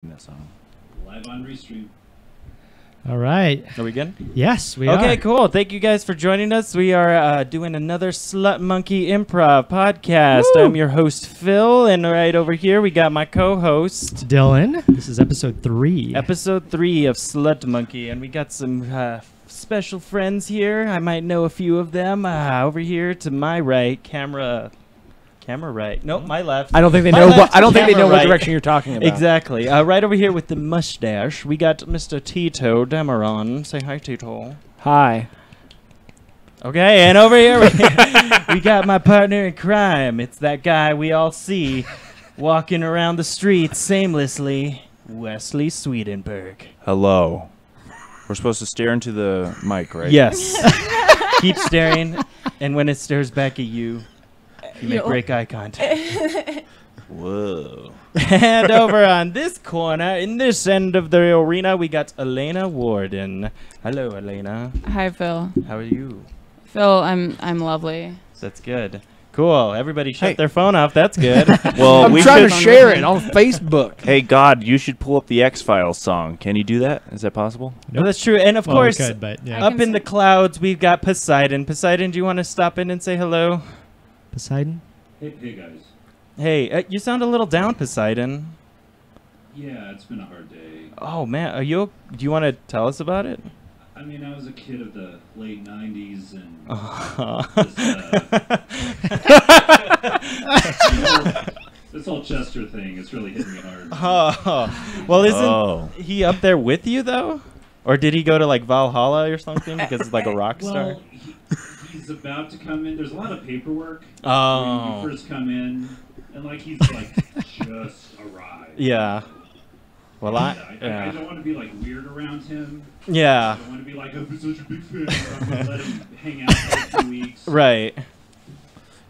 That song. Live on Restream. All right. Are we good? Yes, we are. Okay, cool. Thank you guys for joining us. We are doing another Slut Monkey Improv podcast. Woo! I'm your host, Phil, and right over here we got my co-host, Dylan. This is episode 3. Episode 3 of Slut Monkey, and we got some special friends here. I might know a few of them. Over here to my right, camera right. Nope, my left. I don't think they My know. left, I don't think they know camera what right. direction you're talking about. Exactly. Right over here with the mustache, we got Mr. Tito Demeron. Say hi, Tito. Hi. Okay, and over here we got my partner in crime. It's that guy we all see walking around the streets aimlessly, Wesley Swedenberg. Hello. We're supposed to stare into the mic, right? Yes. Keep staring, and when it stares back at you, you make break eye contact. Whoa. And over on this corner, in this end of the arena, we got Elena Warden. Hello, Elena. Hi, Phil. How are you? Phil, I'm lovely. That's good. Cool. Everybody shut Hey. their phone off. That's good. Well, I'm we trying should. to share it on Facebook. Hey, God, you should pull up the X-Files song. Can you do that? Is that possible? Well, that's true. And of Well, we course, could, but yeah. I up can in the clouds, we've got Poseidon. Poseidon, do you want to stop in and say hello? Poseidon? Hey guys. Hey, you sound a little down, Poseidon. Yeah, it's been a hard day. Oh, man. Do you want to tell us about it? I mean, I was a kid of the late 90s and this whole Chester thing is really hitting me hard. Oh. Well, isn't he up there with you, though? Or did he go to, like, Valhalla or something because he's like a rock star? Well, he's about to come in. There's a lot of paperwork Oh. when you first come in, and like he's like just arrived. Yeah. Well, I yeah. don't want to be like weird around him. I Yeah. don't want to be like, I've been such a big fan. I'm gonna let him hang out for a few weeks. Right.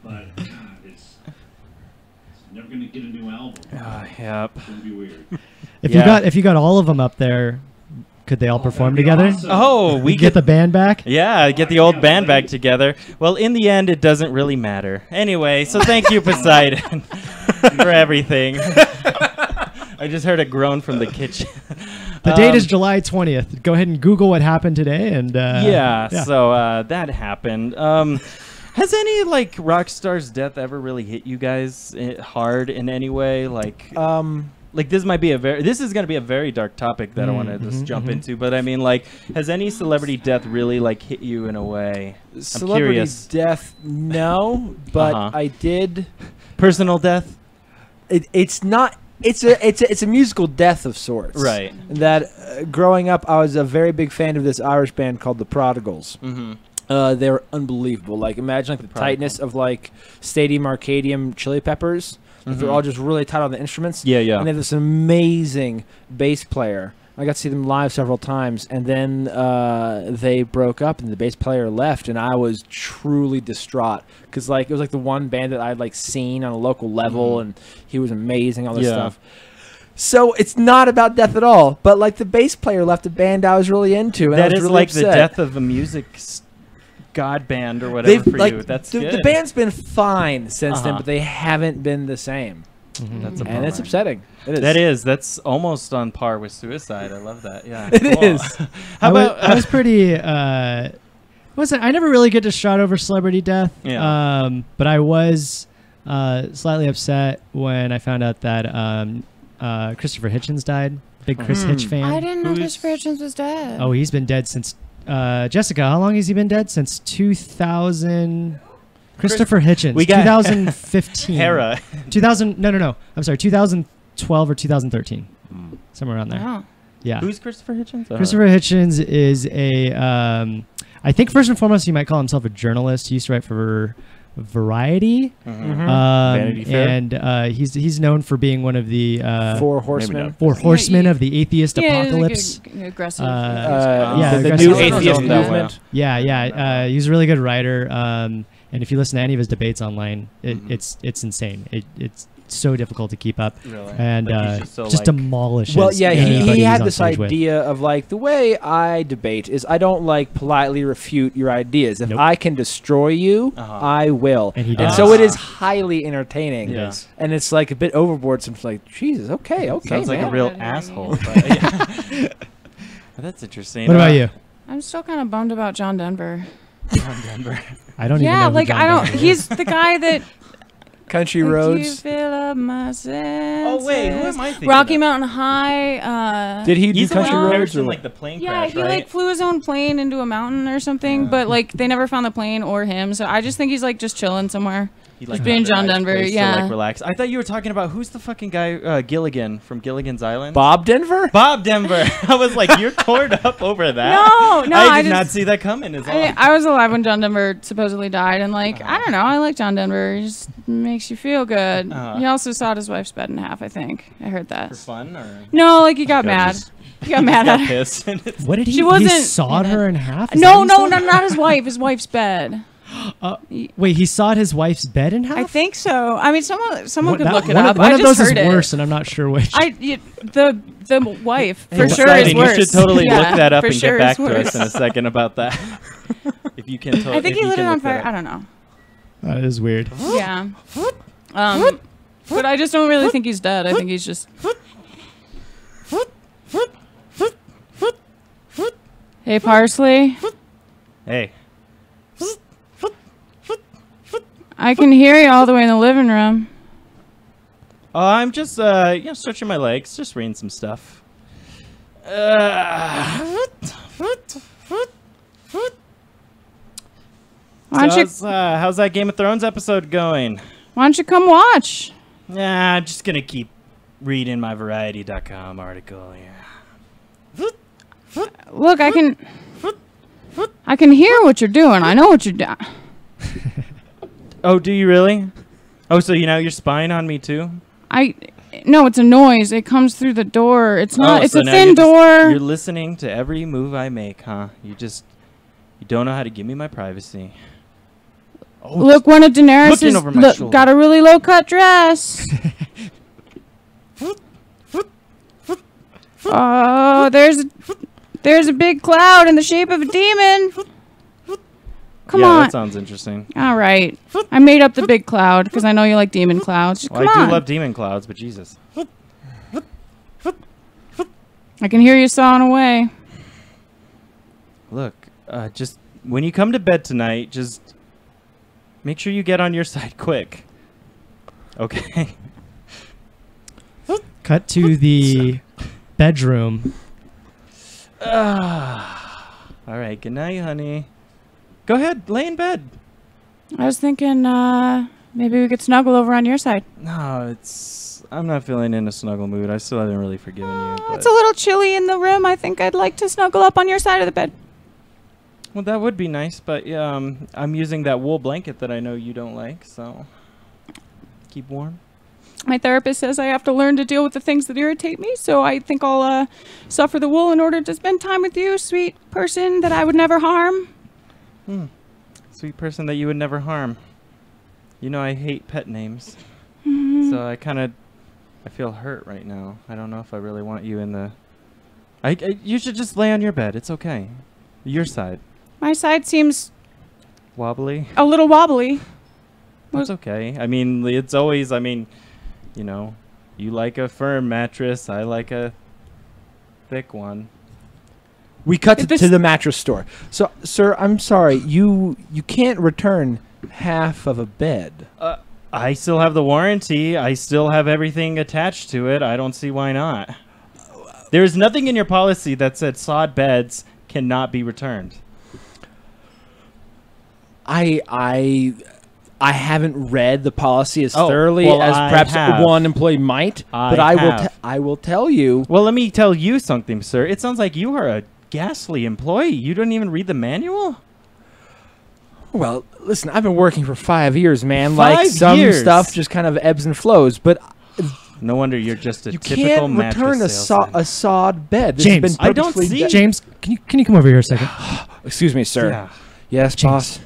But God, it's never gonna get a new album. Yep. It's gonna be weird. If you got all of them up there, could they all perform that'd be together? awesome. Oh, we Get the band back? Yeah, get the old band back together. Well, in the end, it doesn't really matter. Anyway, so thank you, Poseidon, for everything. I just heard a groan from the kitchen. The date is July 20th. Go ahead and Google what happened today. And Yeah, so that happened. Has any, like, rock star's death ever really hit you guys hard in any way? Like this might be this is going to be a very dark topic that I want to just jump into, but I mean, like, has any celebrity death really, like, hit you in a way? Celebrity curious. death, no, but Uh-huh. I did. Personal death? It's not. It's a musical death of sorts. Right. That growing up, I was a very big fan of this Irish band called the Prodigals. Mm-hmm. They were unbelievable. Like, imagine like the Prodigal. tightness of like Stadium Arcadium Chili Peppers. Like, they're all just really tight on the instruments. Yeah, yeah. And they have this amazing bass player. I got to see them live several times, and then they broke up, and the bass player left, and I was truly distraught because like it was like the one band that I'd like seen on a local level, and he was amazing, all this Yeah. stuff. So it's not about death at all, but like the bass player left a band I was really into, and I That was is really like the upset. death of a music god band or whatever for you. That's the, good. the band's been fine since then, Uh-huh. but they haven't been the same, That's a and it's bummer. upsetting. It is. That is. That's almost on par with suicide. I love that. Yeah. It Cool. is. How about? I was pretty. Wasn't I never really get distraught over celebrity death. Yeah. But I was slightly upset when I found out that Christopher Hitchens died. Big Chris Hitch fan. I didn't know Who's- Christopher Hitchens was dead. Oh, he's been dead since. Jessica, how long has he been dead? Since 2000. Christopher Hitchens. We got 2015. Hera. 2000. No. I'm sorry. 2012 or 2013. Somewhere around there. Oh. Yeah. Who's Christopher Hitchens? Christopher Hitchens is a. I think first and foremost, he might call himself a journalist. He used to write for Variety. Vanity Fair? And he's known for being one of the Four Horsemen. four horsemen Yeah, of the atheist Yeah, apocalypse. like aggressive. Yeah, the aggressive new atheist atheist movement. movement. Yeah. He's a really good writer. And if you listen to any of his debates online, it's insane. so difficult to keep up, Really? and Like, he's just so, demolishes. Well, yeah, anybody he he's had on this stage with. idea of like the way I debate is I don't like politely refute your ideas. If Nope. I can destroy you, I will. And he And does. so it is highly entertaining. Yeah. And it's like a bit overboard. So it's like, Jesus, okay, Sounds like man. a real man. asshole. But, yeah. That's interesting. What about you? I'm still kind of bummed about John Denver. John Denver. I don't even know. Yeah, who like John I don't. Denver is. He's the guy that. Country Like, you roads. fill up my senses. Oh wait, who am I thinking? Rocky of? Mountain High. Did he do He's the one country who roads? perished Or in what? like the plane Yeah, crash, he right? like flew his own plane into a mountain or something, but like they never found the plane or him. So I just think he's like just chilling somewhere. He, Just being found a John nice Denver, place to, yeah. like, relax. I thought you were talking about who's the fucking guy, Gilligan from Gilligan's Island. Bob Denver? Bob Denver. I was like, you're torn up over that. No, I did just- not see that coming. Is all. I was alive when John Denver supposedly died, and like I don't know, I like John Denver. He just makes you feel good. He also sawed his wife's bed in half. I think I heard that. For fun or? No, like he got mad. He got mad at her. Pissed. And it's- What did he? She wasn't He sawed in it. her in half. Is No, that no, what no, he said? not his wife. His wife's bed. Wait, he sawed his wife's bed in half. I think so. I mean, someone What- could that- look it one up. Of, one I of just those is heard it. worse, and I'm not sure which. The wife for Hey, sure Siding, is worse. You should totally Yeah, look that up for and sure get back is to us worse. in a second about that. If you can. I think he lit it on fire. I don't know. That is weird. Yeah. But I just don't really think he's dead. I think he's just. Hey, Parsley. Hey. I can hear you all the way in the living room. Oh, I'm just stretching my legs, just reading some stuff. Why don't you How's that Game of Thrones episode going? Why don't you come watch? Nah, I'm just gonna keep reading my Variety.com article here. Look, I can hear what you're doing. I know what you're doing. Oh, do you really? Oh, so you're spying on me too? No, it's a noise. It comes through the door. It's not. Oh, It's so a now thin door. You're listening to every move I make, huh? You don't know how to give me my privacy. Oh, Look, one of Daenerys looking over my shoulder. got a really low cut dress. Oh, there's a big cloud in the shape of a demon. Come yeah, on. that sounds interesting. All right. I made up the big cloud because I know you like demon clouds. Just Well, come I on. do love demon clouds, but Jesus. I can hear you sawing away. Look, just when you come to bed tonight, just make sure you get on your side quick. Okay. Cut to the bedroom. All right. Good night, honey. Go ahead, lay in bed. I was thinking maybe we could snuggle over on your side. No, I'm not feeling in a snuggle mood. I still haven't really forgiven you. But, It's a little chilly in the room. I think I'd like to snuggle up on your side of the bed. well, that would be nice, but yeah, I'm using that wool blanket that I know you don't like, so keep warm. My therapist says I have to learn to deal with the things that irritate me, so I think I'll suffer the wool in order to spend time with you, sweet person that I would never harm. Sweet person that you would never harm. I hate pet names, so I feel hurt right now. I don't know if I really want you in the. You should just lay on your bed. It's okay. Your side. My side seems Wobbly. a little wobbly. That's okay. I mean, it's always. You like a firm mattress. I like a thick one. We cut If to this- the mattress store. So, sir, I'm sorry. You can't return half of a bed. I still have the warranty. I still have everything attached to it. I don't see why not. There's nothing in your policy that said sod beds cannot be returned. I haven't read the policy as Oh, thoroughly well, as I perhaps have. one employee might, I but have. I will tell you. Well, let me tell you something, sir. It sounds like you are a ghastly employee. You don't even read the manual? Well, listen, I've been working for 5 years, man. 5 Like some years? stuff just kind of ebbs and flows, but No wonder you're just a you typical can't mattress return salesman. a sod bed. This has James, been I don't purposely see- done- James, can you come over here a second? Excuse me, sir. Yeah. Yes, James. boss.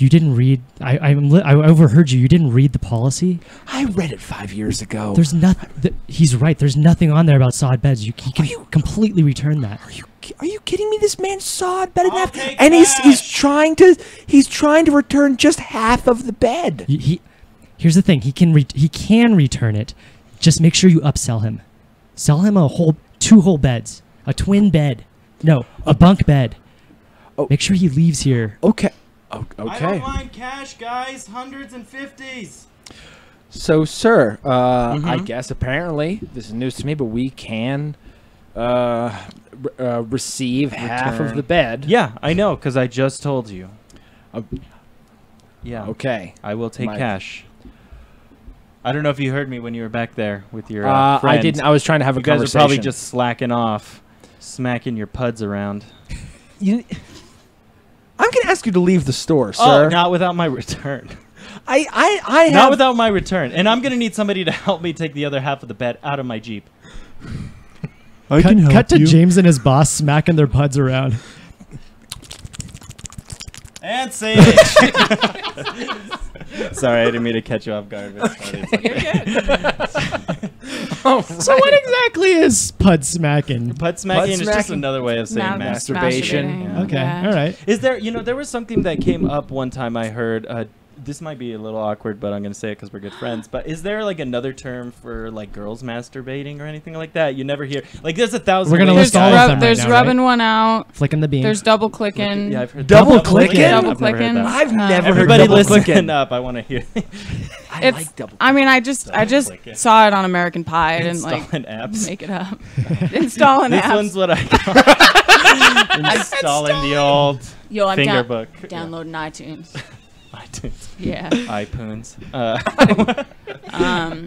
You didn't read. I overheard you. You didn't read the policy. I read it 5 years ago. There's nothing. He's right. There's nothing on there about sod beds. He can completely return that. Are you kidding me? This man sawed bed in half, and he's trying to return just half of the bed. Here's the thing. He can return it. Just make sure you upsell him. Sell him two whole beds, a twin bed. No, a bunk bed. Oh. Make sure he leaves here. Okay. I don't mind cash, guys. Hundreds and fifties. So, sir, I guess apparently this is news to me, but we can receive half of the bed. Yeah, I know, because I just told you. Yeah. Okay. I will take cash. I don't know if you heard me when you were back there with your friend. I didn't. I was trying to have a conversation. You guys are probably just slacking off, smacking your puds around. I'm going to ask you to leave the store, sir. Oh, not without my return. I have... Not without my return. And I'm going to need somebody to help me take the other half of the bed out of my Jeep. I can help Cut to James and his boss smacking their puds around. And sandwich. Sorry, I didn't mean to catch you off guard. You're good. So what exactly is pud smacking? Pud smacking is just another way of saying masturbation. Yeah. Okay, all right. Is there, there was something that came up one time I heard, this might be a little awkward, but I'm going to say it because we're good friends, but is there like another term for like girls masturbating or anything like that? You never hear, like there's 1,000 We're going to list all of them There's right now, rubbing one out. Flicking the beam. There's double clicking. Yeah, I've heard double clicking. Double clicking. I've never heard Everybody double listen clicking. up. I want to hear. I like double. I mean, I just saw it on American Pie. I didn't like apps. make it up. Installing This apps. one's what I got. Installing the old I'm finger book. downloading iTunes. iTunes. Yeah. iPoons.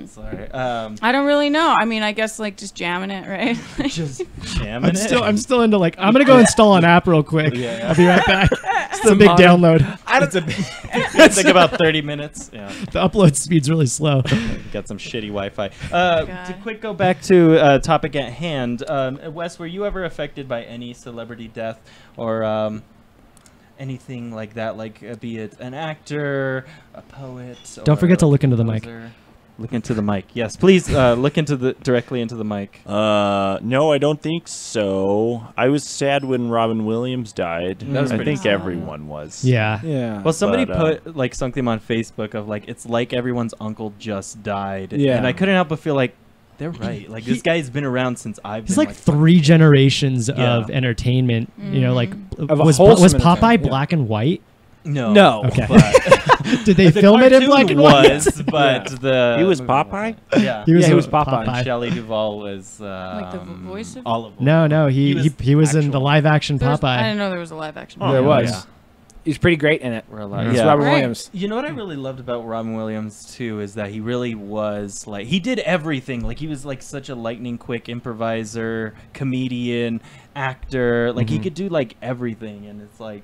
Sorry. I don't really know. I mean, I guess like just jamming it, right? Just jamming it. I'm still into like, I'm going to go install an app real quick. Yeah. I'll be right back. It's a big download. It's like about 30 minutes. Yeah. The upload speed's really slow. Got some shitty Wi-Fi. To quick go back to topic at hand. Wes, were you ever affected by any celebrity death or anything like that? Like be it an actor, a poet. Don't forget to look into the mic. Look into the mic. Yes, please look directly into the mic. No, I don't think so. I was sad when Robin Williams died. I think everyone was. Yeah. Yeah. Well, somebody put like something on Facebook of like it's like everyone's uncle just died. Yeah. And I couldn't help but feel like they're right. Like this guy's been around since I've been. He's like 3 generations of entertainment. You know, like was Popeye black and white? No. Okay. But did they film it in black and white? But he was Popeye. Yeah. He was Popeye. And Shelley Duvall was like the voice of Olive. No. He was in the live action Popeye. I didn't know there was a live action. There was. Yeah. He's pretty great in it. We're alive. It's Yeah. Robin Williams. You know what I really loved about Robin Williams too is that he really was like he did everything. Like he was like such a lightning quick improviser, comedian, actor. Like he could do like everything, and it's like.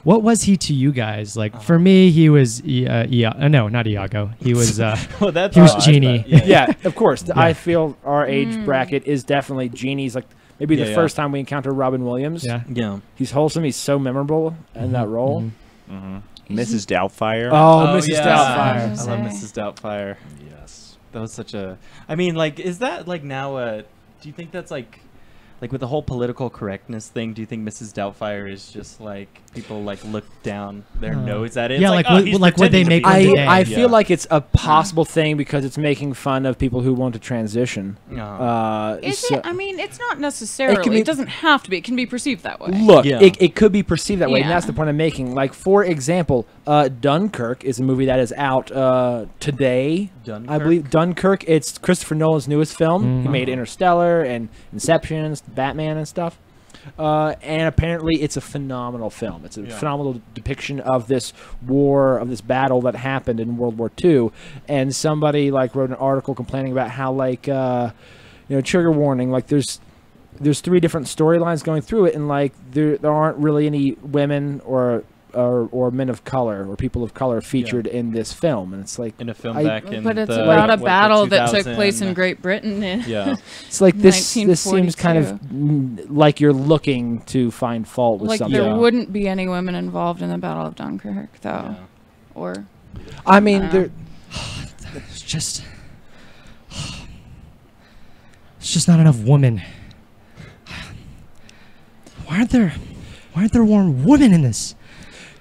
What was he to you guys? Like for me, he was no, not Iago. He was well, that's he was Genie. Yeah, of course. I feel our age bracket is definitely Genie's like maybe the first time we encounter Robin Williams. Yeah. He's wholesome. He's so memorable in that role. Mrs. Doubtfire. Oh, Mrs. yeah. Doubtfire. I love Mrs. Doubtfire. Yes. That was such a. I mean, like, is that like now a? Do you think that's like with the whole political correctness thing? Do you think Mrs. Doubtfire is just like people like look down their nose at it? Yeah, it's like would they make? I feel like it's a possible thing because it's making fun of people who want to transition. Is it? I mean, it's not necessarily. It doesn't have to be. It can be perceived that way. Look, it could be perceived that way, and that's the point I'm making. Like, for example, Dunkirk is a movie that is out today. Dunkirk? I believe Dunkirk. It's Christopher Nolan's newest film. He made Interstellar and Inception and Batman and stuff. And apparently it's a phenomenal film. It's a phenomenal depiction of this war, of this battle that happened in World War II. And somebody like wrote an article complaining about how like trigger warning, like there's 3 different storylines going through it, and like there aren't really any women or or men of color or people of color featured in this film, and it's like in a film back in but it's the, about a what, battle the that took place 2000 in Great Britain. Yeah. it's like this seems kind of 1942. like you're looking to find fault with Like something. there wouldn't be any women involved in the Battle of Dunkirk, though, Yeah. or I mean, I there. don't It's just not enough women. Why aren't there more women in this?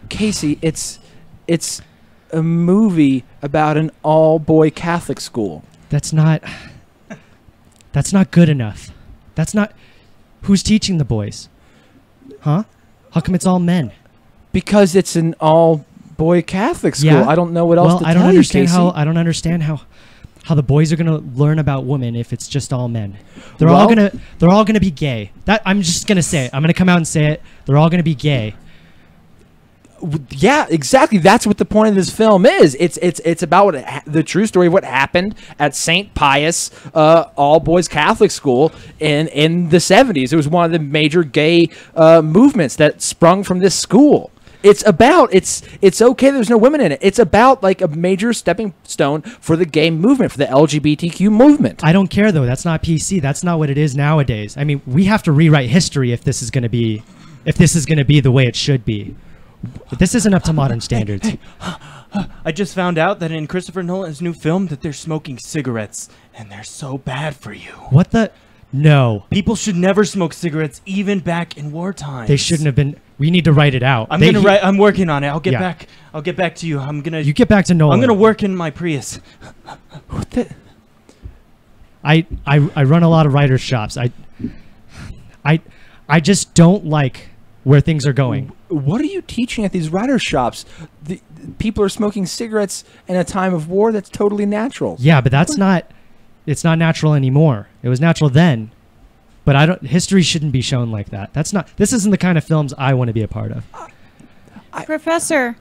Casey, it's a movie about an all-boy Catholic school. That's not good enough. That's not who's teaching the boys. Huh? How come it's all men? Because it's an all-boy Catholic school. Yeah. I don't know what else to I tell don't understand you, how Casey. I don't understand how the boys are going to learn about women if it's just all men. They're Well- all going to be gay. That I'm just going to say it. I'm going to come out and say it. They're all going to be gay. Yeah, exactly. That's what the point of this film is. It's about the true story of what happened at St. Pius all boys Catholic school in the 70s. It was one of the major gay movements that sprung from this school. It's okay there's no women in it. It's about like a major stepping stone for the gay movement, for the LGBTQ movement. I don't care though. That's not PC. That's not what it is nowadays. I mean, we have to rewrite history if this is going to be the way it should be. But this isn't up to modern standards. I just found out that in Christopher Nolan's new film that they're smoking cigarettes, and they're so bad for you. What the? No. People should never smoke cigarettes, even back in wartime. They shouldn't have been. We need to write it out. I'm working on it. I'll get Yeah. back. I'll get back to you. You get back to Nolan. I'm gonna work in my Prius. What the? I run a lot of writers' shops. I just don't like where things are going. What are you teaching at these writer shops? The people are smoking cigarettes in a time of war. That's totally natural. Yeah, but it's not natural anymore. It was natural then. But history shouldn't be shown like that. This isn't the kind of films I want to be a part of. Professor,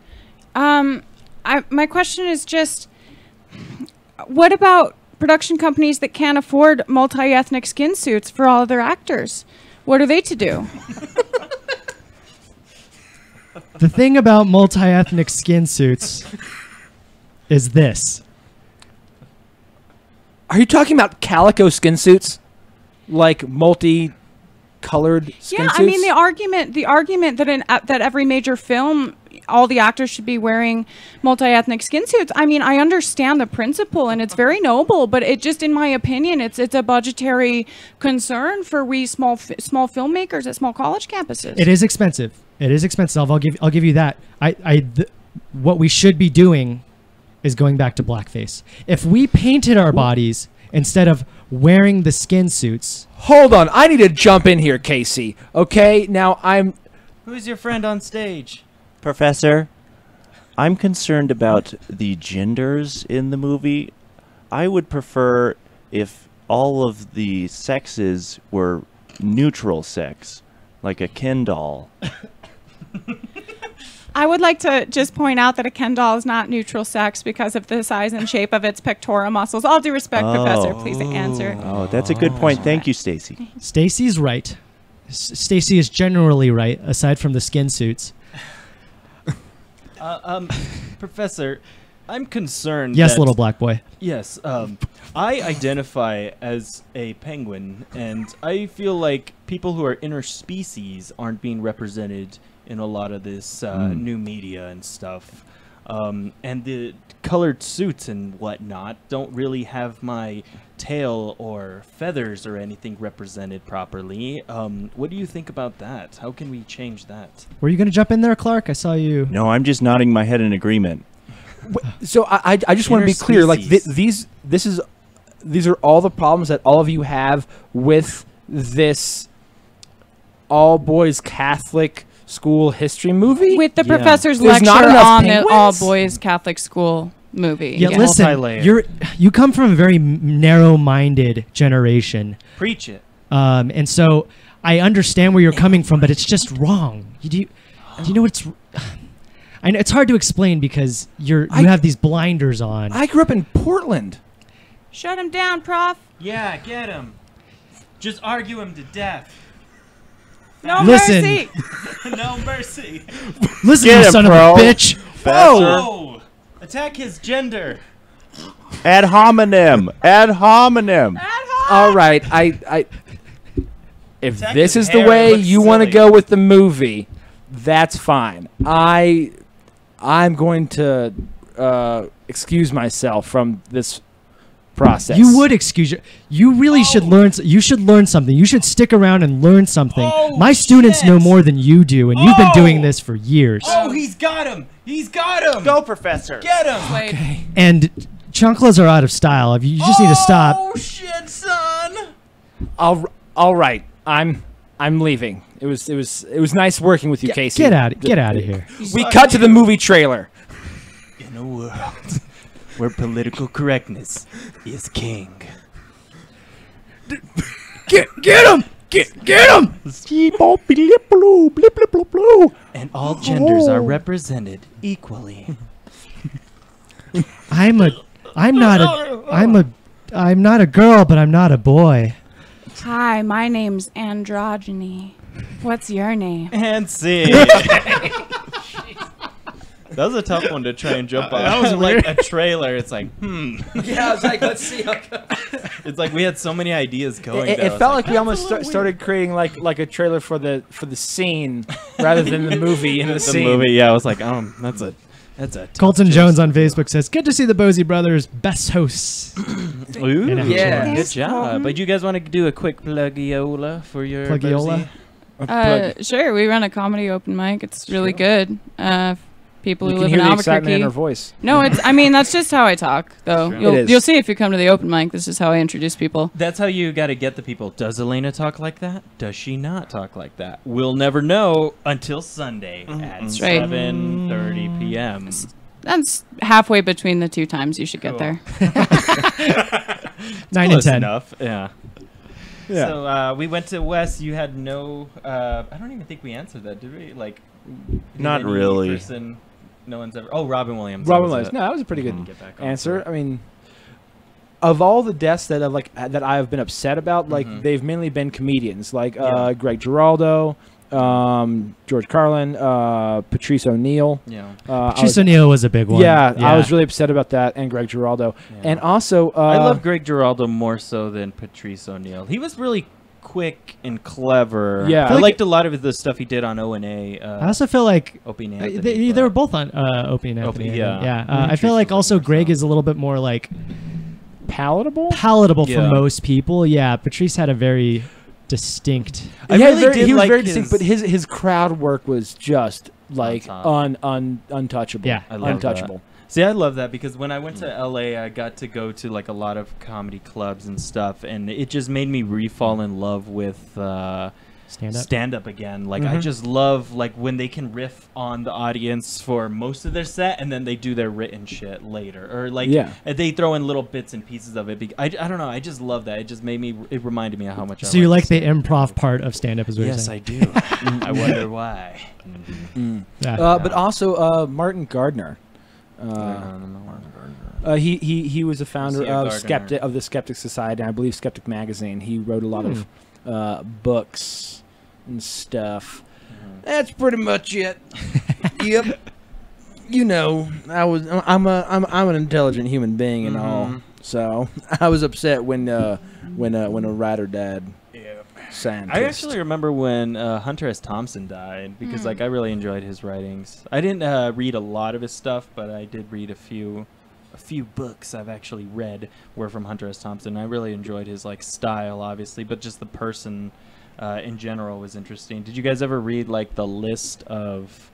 my question is just, what about production companies that can't afford multi-ethnic skin suits for all of their actors? What are they to do? The thing about multi-ethnic skin suits is this. Are you talking about calico skin suits? Like multi-colored skin Yeah, suits? I mean the argument that every major film, all the actors should be wearing multi-ethnic skin suits. I mean, I understand the principle and it's very noble, but it just, in my opinion, it's a budgetary concern for we small filmmakers at small college campuses. It is expensive. It is expensive. I'll give you that. What we should be doing is going back to blackface. If we painted our bodies instead of wearing the skin suits. Hold on, I need to jump in here, Casey. Okay, now Who's your friend on stage? Professor, I'm concerned about the genders in the movie. I would prefer if all of the sexes were neutral sex, like a Ken doll. I would like to just point out that a Ken doll is not neutral sex because of the size and shape of its pectoral muscles. All due respect, Professor, please answer. Oh, that's a good point. Thank you, Stacy. Stacy's right. Stacy is generally right, aside from the skin suits. Professor, I'm concerned. Yes, that- little black boy. Yes, I identify as a penguin, and I feel like people who are interspecies aren't being represented in a lot of this new media and stuff. And the colored suits and whatnot don't really have my tail or feathers or anything represented properly. What do you think about that? How can we change that? Were you going to jump in there, Clark? I saw you. No, I'm just nodding my head in agreement. so I just want to be clear. Like Interspecies. these are all the problems that all of you have with this all boys Catholic school history movie. With the Yeah. professor's There's not lecture enough on the penguins? all-boys Catholic school movie. Yeah, Yeah. listen, Multi-layered. you come from a very narrow-minded generation. Preach it. And so I understand where you're coming from, but it's just wrong. Do you know what's? I know it's hard to explain because you have these blinders on. I grew up in Portland. Shut him down, Prof. Yeah, get him. Just argue him to death. No Listen. mercy. No mercy. Listen, Get you him, son bro. of a bitch. Whoa! Attack his gender. Ad hominem. Ad hominem. All right, I if Attack this his is the hair, way it looks you want to silly. go with the movie, that's fine. I'm going to excuse myself from this process. You would excuse you really should learn. You should learn something. You should stick around and learn something. Oh, My students shit. know more than you do, and you've been doing Oh. this for years. Oh, he's got him. He's got him. Go, Professor. Get him. Wait. And chanclas are out of style. You just need to stop. Oh shit, son. All right. I'm leaving. It was nice working with you, Casey. Get out of here. We cut to the movie trailer. In a world where political correctness is king. Get him! Get him! And all genders are represented equally. I'm not a girl, but I'm not a boy. Hi, my name's Androgyny. What's your name? And see. That was a tough one to try and jump on. That was like weird. a trailer. It's like, Yeah, I was like, let's see. It's like we had so many ideas going. It felt like we almost started creating like a trailer for the scene rather than the movie in the the scene. movie. Yeah, I was like, that's a tough Colton choice. Jones on Facebook says, "Good to see the Bosey Brothers best hosts." Ooh, In action. Yeah. good Thanks, job. Colton. But you guys want to do a quick plugiola for your Plugiola? Bosie? Sure, we run a comedy open mic. It's really good. People You who can live hear in the excitement in her Albuquerque. voice. No, that's just how I talk, though. Sure. You'll, It is. you'll see if you come to the open mic. This is how I introduce people. That's how you got to get the people. Does Elena talk like that? Does she not talk like that? We'll never know until Sunday at That's right. 7:30 p.m. That's halfway between the two times you should get Cool. there. 9 and Close 10. enough. Yeah. Yeah. So we went to Wes. You had no. I don't even think we answered that, did we? Like, did Not any really. Person, no one's ever. Oh, Robin Williams. Robin That was Williams. it. No, that was a pretty good Didn't get back on answer. to I mean, of all the deaths that I have been upset about, like Mhm. they've mainly been comedians, like Yeah. Greg Giraldo, George Carlin, Patrice O'Neill. it. Yeah. Patrice O'Neill was a big one. Yeah, I was really upset about that, and Greg Giraldo, Yeah. and also I love Greg Giraldo more so than Patrice O'Neill. He was really quick and clever. Yeah. I feel like liked a lot of the stuff he did on O&A. I also feel like Opie and they, Anthony, they were but- both on Opie and Anthony. Opie, yeah. Yeah. Mhm. I feel like Patrice also was Greg more is a little bit more like palatable. palatable for Yeah. most people. Yeah. Patrice had a very distinct. I Yeah, really did he was like very his- distinct, but his crowd work was just like top. untouchable. Yeah. I love untouchable. See, I love that because when I went to LA, I got to go to like a lot of comedy clubs and stuff, and it just made me re-fall in love with Stand up. stand up again. Like I Mhm. just love like when they can riff on the audience for most of their set, and then they do their written shit later, or like Yeah. they throw in little bits and pieces of it. I don't know. I just love that. It just made me. It reminded me of how much. So you like the improv part of stand up, is what you're Yes, saying? I do. I wonder why. Yeah. But also Martin Gardner. He was a founder Lucia of Gardner. the Skeptic Society, and I believe Skeptic Magazine. He wrote a lot of books and stuff. That's pretty much it. Yep. You know, I'm an intelligent human being and all. So I was upset when a writer died. Scientist. I actually remember when Hunter S. Thompson died because like I really enjoyed his writings. I didn't read a lot of his stuff, but I did read a few books I've actually read were from Hunter S. Thompson. I really enjoyed his like style, obviously, but just the person in general was interesting. Did you guys ever read like the list of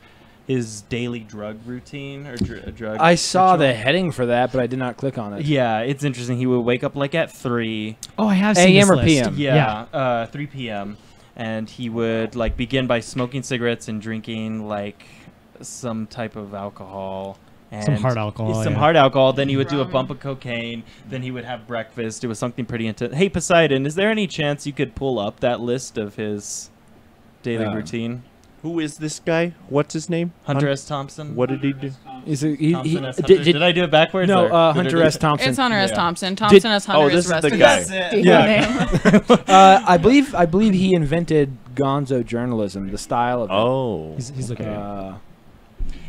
his daily drug routine or drug? I saw ritual? the heading for that, but I did not click on it. Yeah, it's interesting. He would wake up like at 3. Oh, I have seen AM this or list. PM? Yeah, 3 p.m. And he would like begin by smoking cigarettes and drinking like some type of alcohol. And Some hard alcohol, Some yeah. hard alcohol. Then he would do a bump of cocaine. Then he would have breakfast. It was something pretty intense. Hey, Poseidon, is there any chance you could pull up that list of his daily routine? Who is this guy? What's his name? Hunter S. Thompson? What did he do? Thompson S. Hunter. Did I do it backwards? No, or- Hunter S. Thompson. It's Hunter S. Yeah. Thompson. Thompson S. Hunter this is is the the guy. rest of Yeah. name. I believe he invented gonzo journalism, the style of it. Oh. He's looking at it.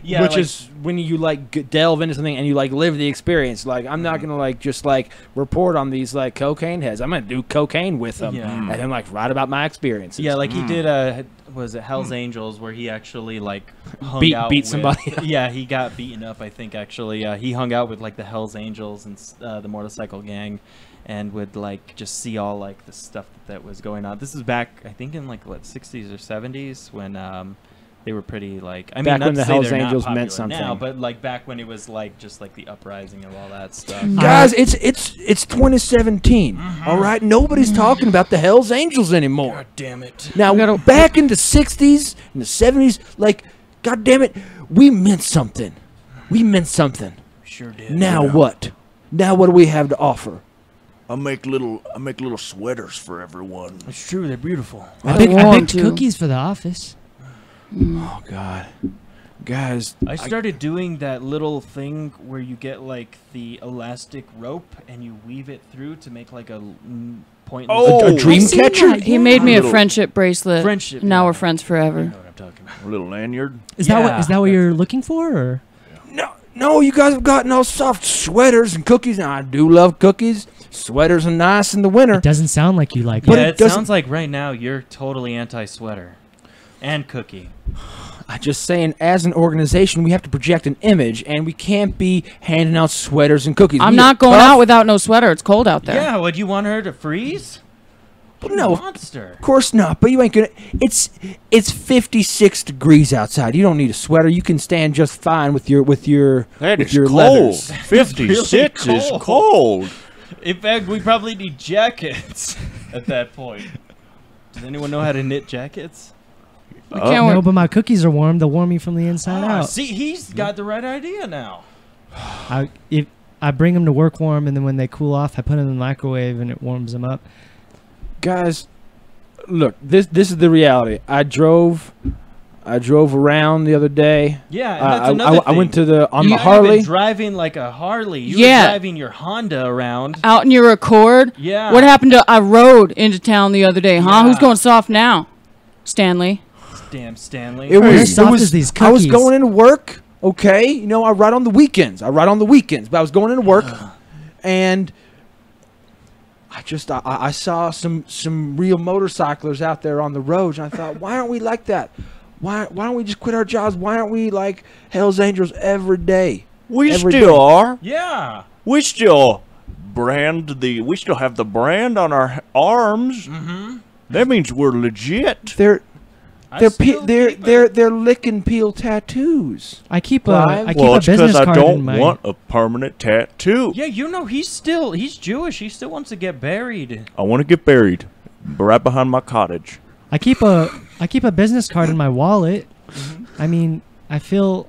Yeah, which like- is when you like delve into something and you like live the experience. Like I'm not gonna like just like report on these like cocaine heads. I'm gonna do cocaine with them Yeah. and then like write about my experiences. Yeah, like he did. Was it Hell's Angels, where he actually like hung Beat- out beat with- somebody up. Yeah, he got beaten up. I think actually, he hung out with like the Hell's Angels and the motorcycle gang, and would like just see all like the stuff that was going on. This is back, I think, in like what 60s or 70s when they were pretty like. I mean, Back not when to the say Hells they're not Angels meant popular something. now, but like back when it was like just like the uprising of all that stuff. Guys, it's 2017. All right, nobody's talking about the Hell's Angels anymore. God damn it! Now, back in the 60s and the 70s, like, God damn it, we meant something. We meant something. Sure did. Now what? Now what do we have to offer? I make little sweaters for everyone. It's true. They're beautiful. I want baked to. cookies for the office. Oh, God. Guys, I started doing that little thing where you get like the elastic rope and you weave it through to make like a pointless. Oh, a dream I've seen catcher? that. He made me a Little- friendship bracelet. Friendship, Now yeah. we're friends You forever. know what I'm talking about. A little lanyard. Is Yeah, that what you're looking for? Or? No, you guys have gotten all soft sweaters and cookies. Now, I do love cookies. Sweaters are nice in the winter. It doesn't sound like you like But Yeah, it. it doesn't- sounds like right now you're totally anti-sweater and cookie. I'm just saying, as an organization, we have to project an image, and we can't be handing out sweaters and cookies. I'm We not are going tough. out without no sweater. It's cold out there. Yeah, would you want her to freeze? No, Monster. of course not. But you ain't gonna. It's 56 degrees outside. You don't need a sweater. You can stand just fine with your That with is your cold. leathers. 56 Really is cold. cold. In fact, we probably need jackets at that point. Does anyone know how to knit jackets? We can't No, wear- but my cookies are warm. They'll warm you from the inside out. See, he's got the right idea now. I bring them to work warm, and then when they cool off, I put them in the microwave, and it warms them up. Guys, look. This is the reality. I drove around the other day. Yeah, and that's another I went to the on you the haven't been Harley. driving like a Harley. You Yeah. were driving your Honda around. out in your Accord. Yeah. What happened to I rode into town the other day, huh? Yeah. Who's going soft now? Stanley. Damn, Stanley. It was, soft it was as these I was cookies. going into work. Okay, you know I ride on the weekends. But I was going into work, and I saw some real motorcyclers out there on the roads, and I thought, why aren't we like that? Why don't we just quit our jobs? Why aren't we like Hell's Angels every day? We Every still day. are. Yeah. We still we still have the brand on our arms. Mm-hmm. That means we're legit. They're lick and peel tattoos. I keep Clive? I keep Well, a it's because business I card in don't my. want a permanent tattoo. Yeah, you know, he's Jewish. He still wants to get buried. I want to get buried right behind my cottage. I keep a business card in my wallet. I mean, I feel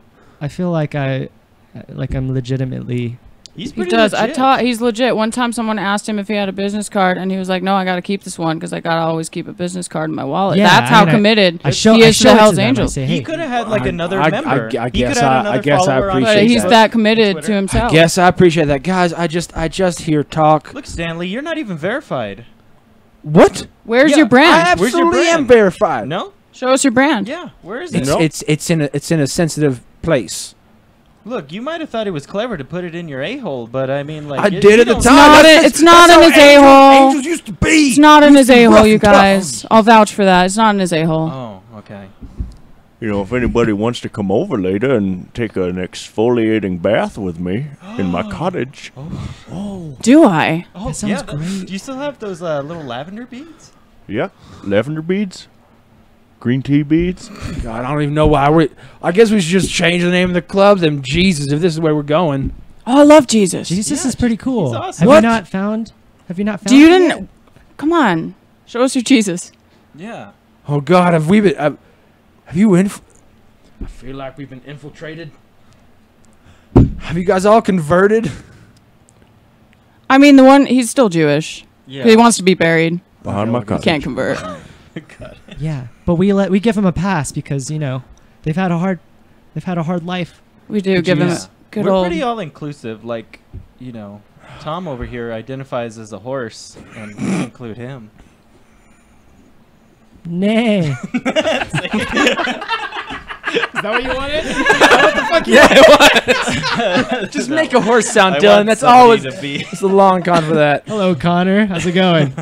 like I'm legitimately. He's He pretty does. legit. He's legit. One time someone asked him if he had a business card, and he was like, no, I got to keep this one because I got to always keep a business card in my wallet. Yeah, That's I how mean, committed I show he I is show to it the Hells them. I Angels. say, He hey, could have had like another I member. guess He could I- have I another guess I follower on appreciate But he's that. that committed Twitter. to himself. Yes, I appreciate that, guys. I just hear talk. Look, Stanley, you're not even verified. What? Where's Yeah, your I brand? Where's your absolutely am brand? verified. No? Show us your brand. Yeah. Where is it? No. It's in a sensitive place. Look, you might have thought it was clever to put it in your a-hole, but I mean, like I you did at the don't- time. It's not That's in how his a-hole. Angels used to be. It's not in his Used to be rough a-hole, you and tough. guys. I'll vouch for that. It's not in his a-hole. Oh, okay. You know, if anybody wants to come over later and take an exfoliating bath with me in my cottage, Do I? Oh, That sounds yeah, great. Do you still have those little lavender beads? yeah, lavender beads, green tea beads. God, I don't even know why we. I guess we should just change the name of the club. Then Jesus, if this is where we're going. Oh, I love Jesus. Jesus Yeah, is pretty cool. he's awesome. Have What? you not found? Have you not found? Do you him didn't? yet? Come on. Show us your Jesus. Yeah. Oh God, have we been? Have you I feel like we've been infiltrated. Have you guys all converted? I mean, the one, he's still Jewish. Yeah. He wants to be buried. Behind my He cottage. can't convert. Yeah, but we give him a pass because they've had a hard life. We do give him Jeez. a good We're old. pretty all-inclusive. Like, Tom over here identifies as a horse, and we include him. Nay. Is that what you wanted? Yeah, it was. Just make a horse sound, Dylan. That's always. It's a long con for that. Hello, Connor. How's it going?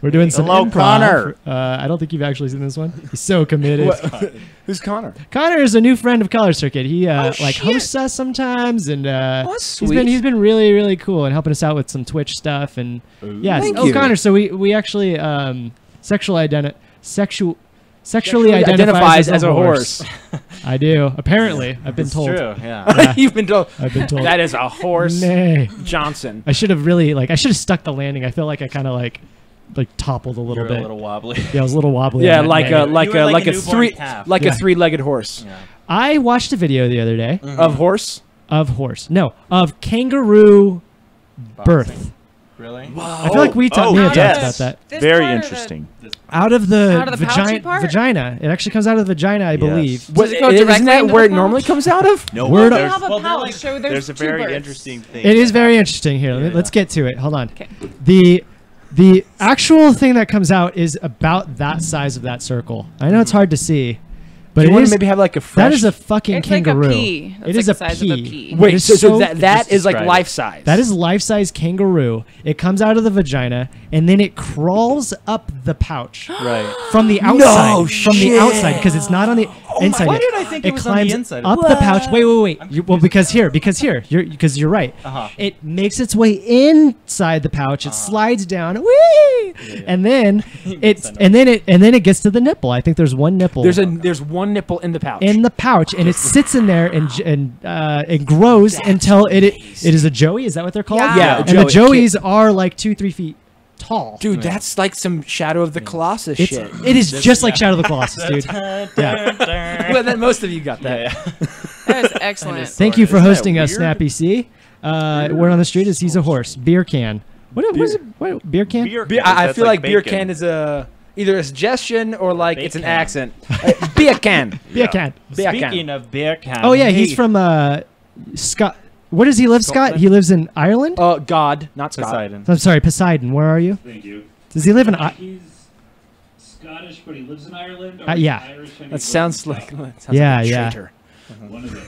We're doing some Hello, improv. Connor. I don't think you've actually seen this one. He's so committed. Who's Connor? Connor is a new friend of Color Circuit. He shit. hosts us sometimes, and that's he's sweet. been really really cool and helping us out with some Twitch stuff. And yeah, Thank oh you. Connor. So we actually sexually identifies as a horse. I do. Apparently, I've been told. True. Yeah. You've been told. I've been told. That is a horse, Nay. Johnson. I should have really I should have stuck the landing. I feel like I kind of like toppled a little You're bit. a little wobbly. Yeah, I was a little wobbly. Yeah, on that like nay. a like You were a like like a a newborn calf. like Yeah. a three-legged horse Yeah. I watched a video the other day of horse. of horse. No, of kangaroo birth. Really? I feel like we Oh, may have yes. talked about that. This Very part or the- interesting. Out of the, pouchy part? vagina. It actually comes out of the vagina, I believe. Does it go Isn't directly that into where it the normally pouch? comes out of? No, Word They of- have a Well, they're pouch, like- so there's a two very birds. interesting thing. It is very interesting here. Yeah. Let's get to it. Hold on. Okay. The actual thing that comes out is about that size of that circle. I know it's hard to see, but Do you it want is. to maybe have like a fresh? That is a fucking It's kangaroo. like a pea. It It's is like a the size of a pea. pea. Wait, It is so that just is like describe it. life size. That is life-size kangaroo. It comes out of the vagina and then it crawls up the pouch Right. from the outside. From the shit. outside because it's not on the inside. Why yet. did I think it was on the climbs inside? up the pouch. Wait. Well, because here, you're right. Uh-huh. It makes its way inside the pouch. It slides down, whee, and then it gets to the nipple. I think there's one nipple. There's one nipple in the pouch. in the pouch, and it sits in there and it grows until it is a joey. Is that what they're called? Yeah. Yeah, And joey. the joeys are like 2-3 feet tall. Dude, that's like some Shadow of the Colossus shit. It is just like Shadow of the Colossus, dude. Yeah. Well, then most of you got that. That is excellent. Thank you for Isn't that hosting us, weird? Snappy C. Word on the street is he's a horse. Beer can. What is it? What, beer can? Beer Be- can, I that's feel like beer bacon. can is either a suggestion or like it's an Bacon. accent. Beer can. Beer Yeah. can. Beer Speaking can. of beer can. Oh yeah, he's from Scott. Where does he live, Scott? Scotland? He lives in Ireland. God, not Scott. Poseidon. I'm sorry, Poseidon. Where are you? Thank you. Does he live in? He's Scottish, but he lives in Ireland. Or Yeah. he's Irish and he That lives sounds in like Scotland. Yeah, like a yeah. traitor. One of it.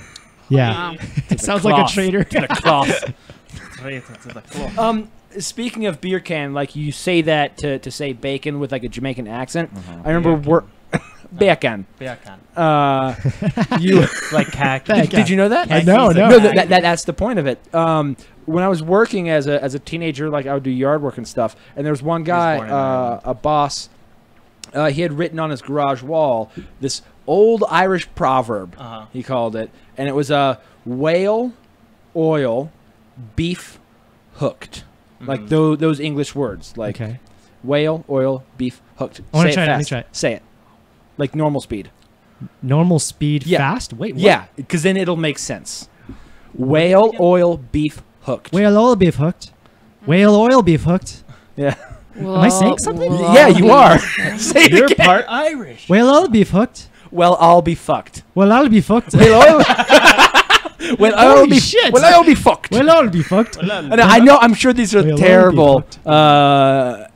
Yeah, Wow. it sounds like a cloth. traitor. The cloth. Speaking of beer can, like you say that to say bacon with like a Jamaican accent. I remember bacon. Beer can. You It's like khaki. did you know that? I know, no. No, that's the point of it. When I was working as a teenager, like I would do yard work and stuff, and there was one guy, born in Ireland. a boss. He had written on his garage wall this old Irish proverb. Uh-huh. He called it, and it was whale, oil, beef, hooked. Like those English words, like Okay. whale, oil, beef, hooked. I wanna Say try it, let me fast. try it. Say it, like normal speed. Normal speed, Yeah. fast. Wait. What? Yeah, because then it'll make sense. Whale, oil, beef, hooked. Whale oil beef hooked. Whale oil beef hooked. Yeah. Am I saying something? Yeah, you are. Say it You're again. part Irish. Whale oil beef hooked. Well, I'll be fucked. Well, I'll be fucked. Well, I'll Holy be shit. Well, I'll be fucked. Well, I'll be fucked. And I know. I'm sure these are Well, I'll be terrible fucked.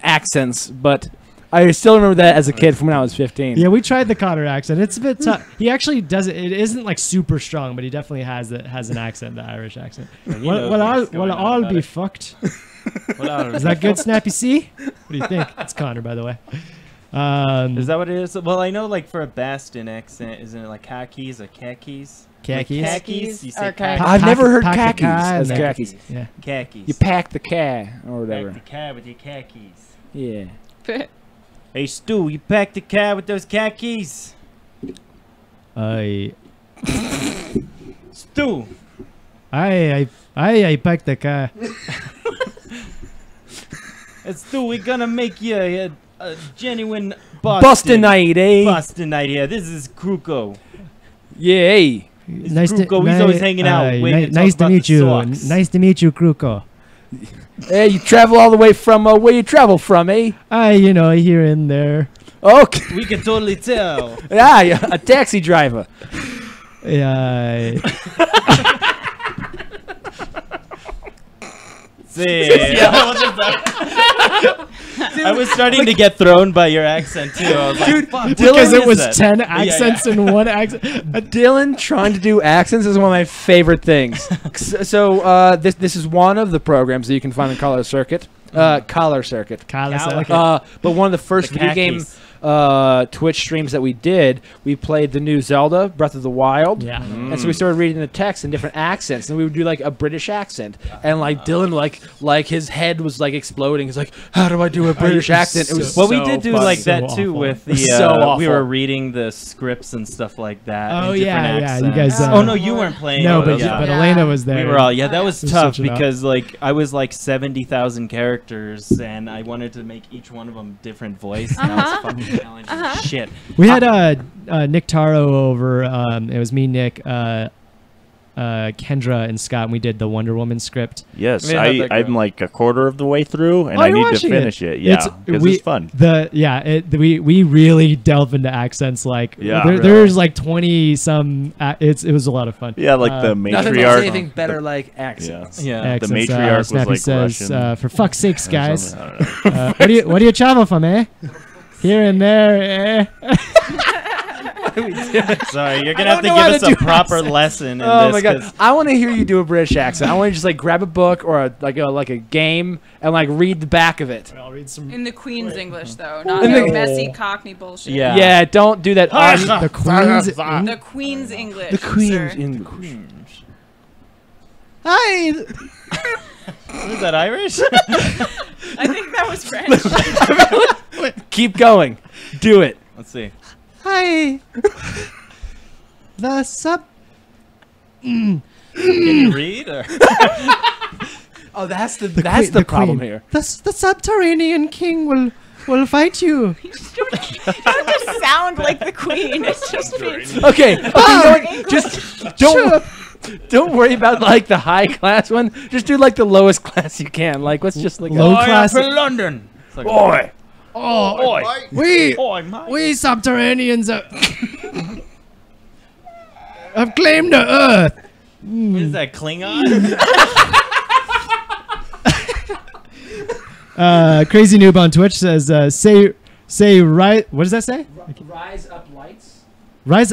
accents, but I still remember that as a kid from when I was 15. Yeah, we tried the Connor accent. It's a bit tough. He actually does it. It isn't like super strong, but he definitely has an accent, the Irish accent. Well, I'll be fucked. Is that good, Snappy C? What do you think? It's Connor, by the way. Is that what it is? Well, I know like for a Boston accent, isn't it like khakis or khakis? Khakis? Like khakis? You say Or khakis. I've never heard Pack a khakis car as and khakis. Yeah. Khakis. You pack the car or Pack whatever. the car with your khakis. Yeah. Hey Stu, you packed the car with those khakis? I Stu. I packed the car. Stu, we're gonna make you a genuine Bostonite, eh? Bostonite here. This is Kruko. Yeah. Hey. Nice Kruko, he's always hanging out, waiting to nice talk to about meet the you. socks. Nice to meet you, Kruko. Hey, you travel all the way from where you travel from, eh? Here and there. Okay. We can totally tell. Yeah, a taxi driver. Yeah. See. I was starting to get thrown by your accent too. I was like, fuck, Because it was that? 10 accents in one accent. Dylan trying to do accents is one of my favorite things. So this is one of the programs that you can find on Collar Circuit. Collar Circuit. But one of the first video game Twitch streams that we did, we played the new Zelda Breath of the Wild. Yeah. And so we started reading the text in different accents, and we would do like a British accent, and like Dylan like his head was like exploding. He's like, how do I do a British accent? It was Well, we did do funny. like that So too awful. with the. So awful. We were reading the scripts and stuff like that. Oh, in different yeah, accents. you guys, oh no, you weren't playing. No, it, but, yeah. but Elena was there. We were all that was It was tough such an because like I was like 70,000 characters and I wanted to make each one of them different voice. And that was fucking challenging as shit. We had Nick Taro over. It was me, Nick, Kendra, and Scott, and we did the Wonder Woman script. Yes, Yeah, how'd that go? I'm like a quarter of the way through, and Oh, I you're need to watching finish it. Yeah, because it's fun. We really delve into accents. Like Yeah. there's like 20 some. It was a lot of fun. Yeah, like the Nothing makes matriarch. anything better like accents. Yeah. Accents, the matriarch was Snappy like says, Russian. for fuck's sakes, guys. I don't know. What do you travel from, eh? Here and there, eh? Sorry, you're I gonna have don't to know give how us to a do proper accents. lesson in Oh this. my god! 'cause- I want to hear you do a British accent. I want to just like grab a book or like a game and like read the back of it. I'll read some. In the Queen's English, though, not In no the- messy Cockney bullshit. Yeah. Yeah, don't do that. The Queen's. The Queen's English. the Queen's sir. English. Hi. Is that Irish? I think that was French. Keep going. Do it. Let's see. Hi. The sub. Can you read? Or? Oh, that's the the problem queen. here. The subterranean king will fight you. You don't just sound like the Queen. It's just me. Okay, you know what? Just don't worry about like the high class one. Just do like the lowest class you can. Like let's just like Low class. London. It's like, Oi. Oh, Oi. we subterraneans have claimed the earth. What is that, Klingon? Crazy Noob on Twitch says, say right. What does that say? Rise up lights. Rise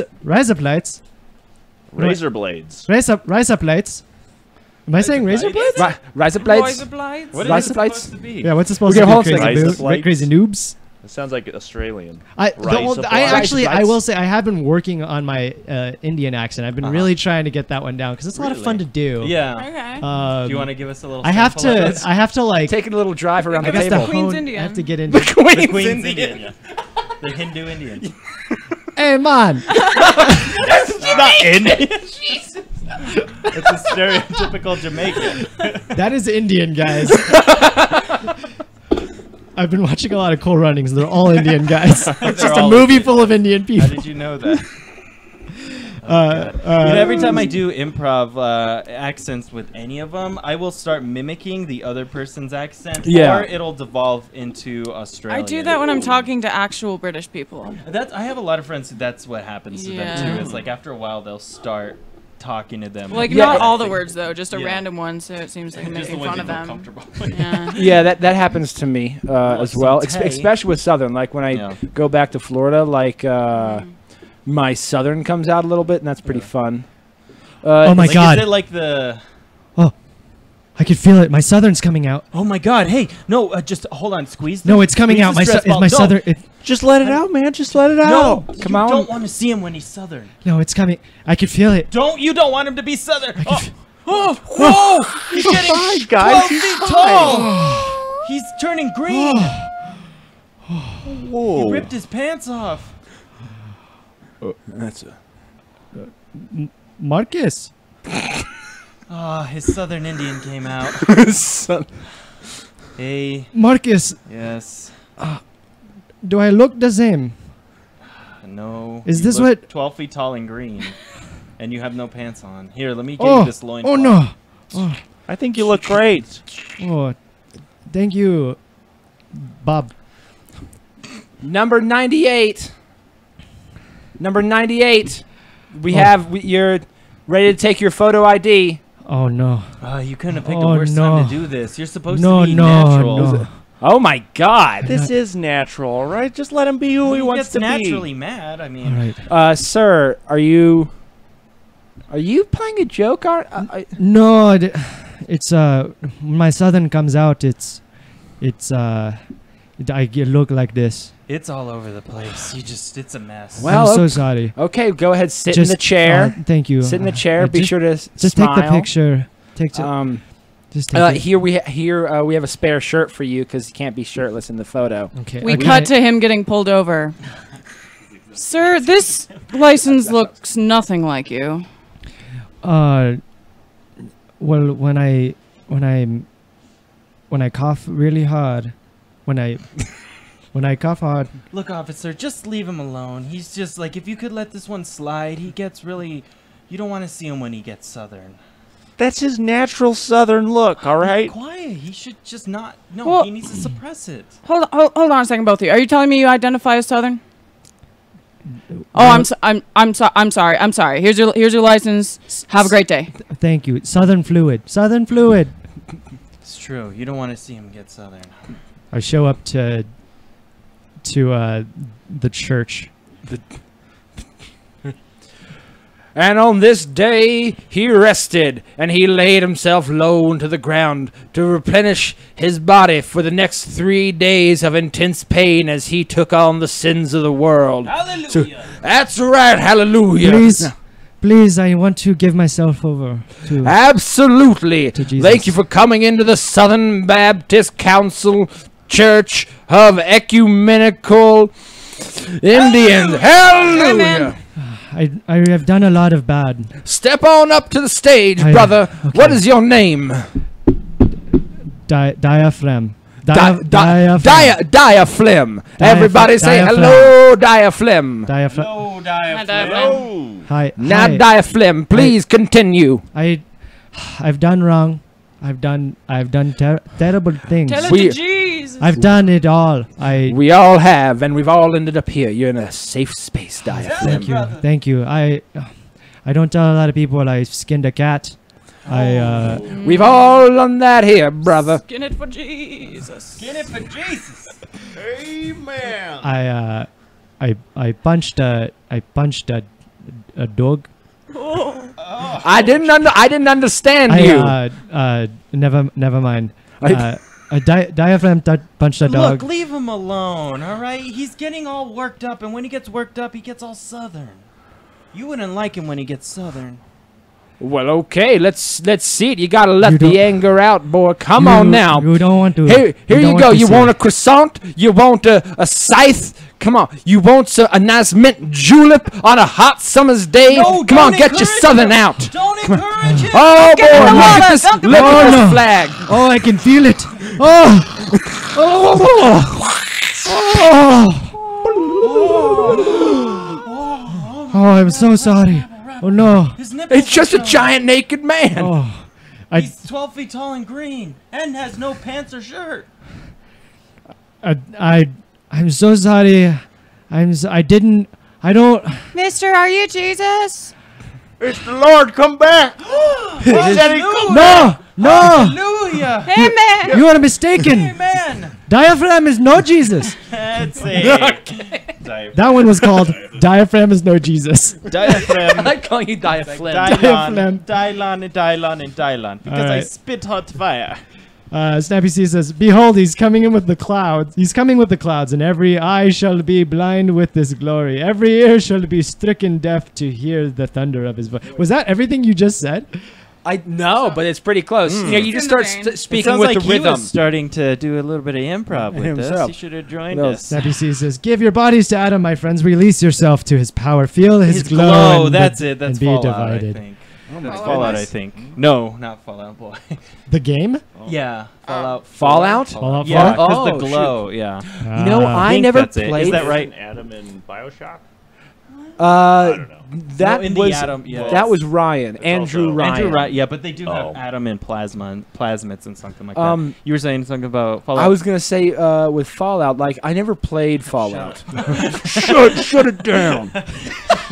up lights. Razor blades. Rise up lights. Am I saying razor blades? Rise up Boys lights. of Blights. What Rise is up it lights. supposed to be? Yeah, what's it supposed Okay, to hold be? on a Crazy, second. noob? Crazy noobs. It sounds like Australian. I Rice actually I Rice. will say I have been working on my Indian accent. I've been really trying to get that one down because it's a lot of fun to do. Yeah. Okay. Do you want to give us a little? I have sample of to. it? I have to like. Taking a little drive around I the guess table. the Queen's I Indian. have to get into. The Queen's Indian. Yeah. The Hindu Indian. Hey man, Not Indian. It's a stereotypical Jamaican. that is Indian, guys. I've been watching a lot of Cool Runnings. They're all Indian guys. It's just a all movie Indian. full of Indian How people. did you know that? Every time I do improv accents with any of them, I will start mimicking the other person's accent, Yeah. or it'll devolve into Australian. I do that when I'm talking to actual British people. I have a lot of friends who that's what happens to Yeah. them too. It's like after a while they'll start talking to them. Like, Yeah, not I all the words, though. Just a Yeah. random one, so it seems like I'm Just the making ones fun they of feel them. comfortable. Yeah. Yeah, that happens to me as well. some tea. Especially with Southern. Like when I Yeah. go back to Florida, like my Southern comes out a little bit, and that's pretty fun. Oh my Like, god! Is it like the? I can feel it. My Southern's coming out. Oh my God! Hey, no, just hold on. Squeeze. No, it's coming out. My stress ball. my No. Southern. Just let it out, man. Just let it No, out. Come you on. don't want to see him when he's Southern. No, it's coming. I can feel it. You don't want him to be Southern. Whoa! He's getting fine, guys. 12 He's feet fine. tall. He's turning green. He Whoa. ripped his pants off. That's Marcus. His Southern Indian came out. Hey, Marcus, yes, do I look the same? no. Is you this look what- 12 feet tall and green, and you have no pants on. Here, let me get Oh, you this loin. oh no. I think you look great. Oh, thank you, Bob. number 98. Number 98. You're ready to take your photo ID. Oh no. You couldn't have picked Oh, a worse no. time to do this. You're supposed No, to be no, natural. no. Oh my God! This is natural, all right? Just let him be who he wants gets to naturally be. mad. I All mean, right. Sir, are you playing a joke? No, it's when my southern comes out, I look like this. it's all over the place. It's a mess. Well, I'm so okay. sorry. Okay, go ahead. Sit in the chair. Thank you. Sit in the chair. Be just, sure to just smile. take the picture. Just take it. Here we have a spare shirt for you because you can't be shirtless in the photo. Okay. We cut to him getting pulled over. Sir, this license looks nothing like you. Well, when I cough really hard, when I cough hard. Look, officer, just leave him alone. He's just like, if you could let this one slide, he gets really. You don't want to see him when he gets southern. That's his natural southern look, all right? Quiet. He should just not. No, Well- he needs to suppress it. Hold on a second, both of you. Are you telling me you identify as Southern? Oh, I'm sorry. Here's your license. Have a great day. Thank you. Southern fluid. Southern fluid. It's true. You don't want to see him get southern. I show up to the church. And on this day he rested, and he laid himself low into the ground to replenish his body for the next 3 days of intense pain as he took on the sins of the world. Hallelujah. That's right, hallelujah. Please, I want to give myself over to. Absolutely. To Jesus. Thank you for coming into the Southern Baptist Council Church of Ecumenical Indians. Hallelujah. I have done a lot of bad. Step on up to the stage, brother. okay. What is your name? Diaphragm. Diaphragm. Everybody say diaphragm. hello, Diaphragm. Diaphragm. No, diaphragm. Hi. Now, hi. Diaphragm, please continue. I've done wrong. I've done terrible things. Tell it We- to Jesus. I've done it all. We all have, and we've all ended up here. You're in a safe space, Diaphragm. Thank you. I don't tell a lot of people I skinned a cat. We've all done that here, brother. Skin it for Jesus. Get it for Jesus. Amen. I punched a dog. I didn't understand you. Never mind. A diaphragm punched a dog. Look, leave him alone, all right? He's getting all worked up, and when he gets worked up, he gets all southern. You wouldn't like him when he gets southern. Well, okay, let's see it. You gotta let You the don't- anger out, boy. Come on now. You don't want to. Here don't you want go. to You see want a it. croissant? You want a scythe? Come on. You want a nice mint julep on a hot summer's day? No, Come on, don't get your encourage southern him. out. Don't encourage him. Oh boy, Get in the look water, at this, dump it look in the at water. this flag. Oh, I can feel it. Oh, I'm so sorry. Oh no. His nipples It's just are a showing. giant naked man. Oh, He's 12 feet tall and green, and has no pants or shirt. I'm so sorry. I don't. Mister, are you Jesus? It's the Lord, come back! Hallelujah. No. Hallelujah. Amen. You are mistaken. Amen. Diaphragm is no Jesus. That's it. That one was called Diaphragm is no Jesus. I Diaphragm. like calling you Diaphragm. Diaphragm. Dylan, because I Alright. spit hot fire. Snappy C says, "Behold, he's coming in with the clouds. He's coming with the clouds, and every eye shall be blind with his glory. Every ear shall be stricken deaf to hear the thunder of his voice." Was that everything you just said? I know, but it's pretty close. You know, you just in the start vein. speaking Sounds with like the he rhythm. was starting to do a little bit of improv with us. Himself. He should have joined No, us. Snappy C says, "Give your bodies to Adam, my friends. Release yourself to his power. Feel his, His glow. glow. And That's be- it. That's and be Fallout, divided." I think. Oh That's my Fallout, I goodness. think. No, not Fallout Boy. The game? Yeah, Fallout. Fallout? Fallout Yeah, 4? because the Oh, glow. Yeah. You know, I think never that's it. Is played. that right? Adam in Bioshock? I don't know. That No, in the was Atom, yeah. that was Ryan, Andrew also- Ryan. Andrew Wright, yeah, but they do Oh. have Atom and plasmids and something like Um, that. You were saying something about Fallout. I was gonna say with Fallout, like I never played Fallout. Shut it down.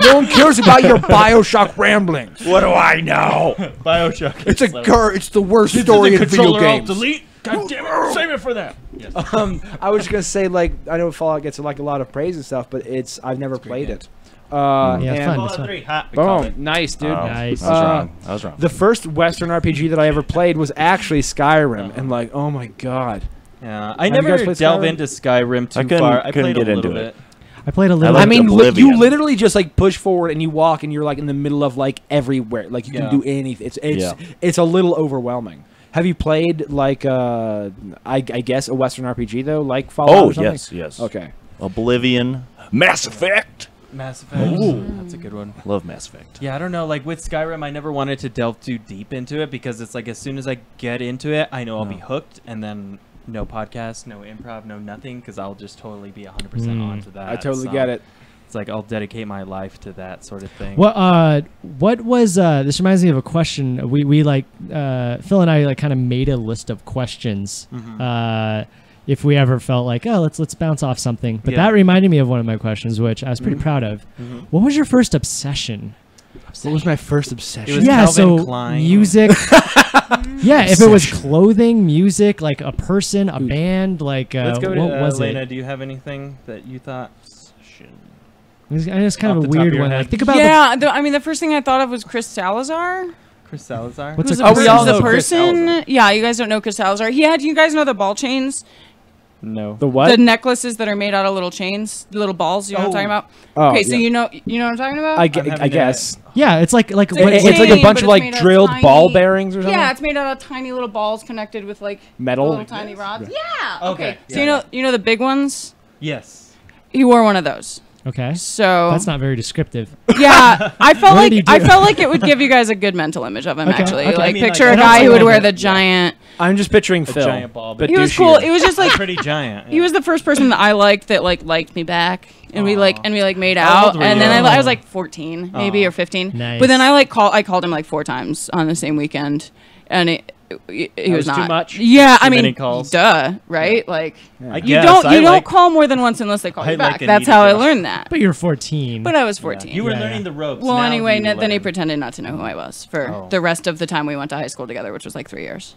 No one cares about your Bioshock ramblings. What do I know? Bioshock. It's the worst story in a video game. Delete. God damn it! Save it for that. Yes. I was just gonna say, like, I know Fallout gets like a lot of praise and stuff, but I've never played it. Yeah, and fun. Fallout It's fun. 3. Ha, we called Boom, it. nice, dude. Nice. I was wrong. The first Western RPG that I ever played was actually Skyrim, and like, oh my god. Yeah, I Have you guys never played delve Skyrim? into Skyrim too couldn't- far. I couldn't played get a little into bit. it. I played a little. I I liked mean, Oblivion. you literally just like push forward and you walk, and you're like in the middle of like everywhere. Like you Yeah. can do anything. It's a little overwhelming. Have you played like I guess a Western RPG though, like Fallout? Oh or something? yes. Okay. Oblivion, Mass Effect. Mass Effect. Ooh. That's a good one. Love Mass Effect. Yeah, I don't know. Like with Skyrim, I never wanted to delve too deep into it because it's like as soon as I get into it, I know I'll be hooked, and then no podcast, no improv, no nothing, because I'll just totally be 100% onto that. I totally So get it. It's like I'll dedicate my life to that sort of thing. What was this reminds me of a question we like Phil and I like kind of made a list of questions if we ever felt like, oh, let's bounce off something. But Yeah. that reminded me of one of my questions, which I was pretty proud of. What was your first obsession? What was my first obsession? It was Yeah, Calvin so Klein. music. Yeah, if it was Obsession. clothing, music, like a person, a band, like Let's go to what was Elena. it? Do you have anything that you thought? It's kind Off of a the top of weird your one. head. Like, think about Yeah, I mean, the first thing I thought of was Chris Salazar. Chris Salazar. What's Who's a the Chris we all person? know The Chris person. Salazar. Yeah, you guys don't know Chris Salazar. You guys know the ball chains, No. The what? the necklaces that are made out of little chains, little balls. You know what I'm talking about? Oh, Okay, so yeah. you know what I'm talking about. I having guess. Yeah, it's like It's what, a It's like a chain, bunch but of it's made like of drilled tiny- ball bearings or something. Yeah, it's made out of tiny little balls connected with like Metal? little tiny rods. Yeah. Okay, So yeah. you know the big ones. Yes. He wore one of those. okay. So That's not very descriptive. yeah, I felt What did he like do? I felt like it would give you guys a good mental image of him. Okay, Actually, okay. like I mean, picture like, a I don't guy who would like wear it. the giant. I'm just picturing Phil. giant ball, but He was douchier. cool. It was just like Pretty giant. he was the first person that I liked that like liked me back, and we made How out, old were and you? then I was like 14 maybe Aw. or 15. Nice. But then I called him like 4 times on the same weekend, and he was was too not much? Yeah, I Too many mean, calls? duh, right? Like I you guess. don't I don't like- call more than once unless they call I you like back. a That's needy how I girl. learned that. But you're 14. But I was 14. You were Yeah, learning yeah. the ropes. Well, Now anyway, you then he learn. pretended not to know who I was for Oh. the rest of the time we went to high school together, which was like 3 years.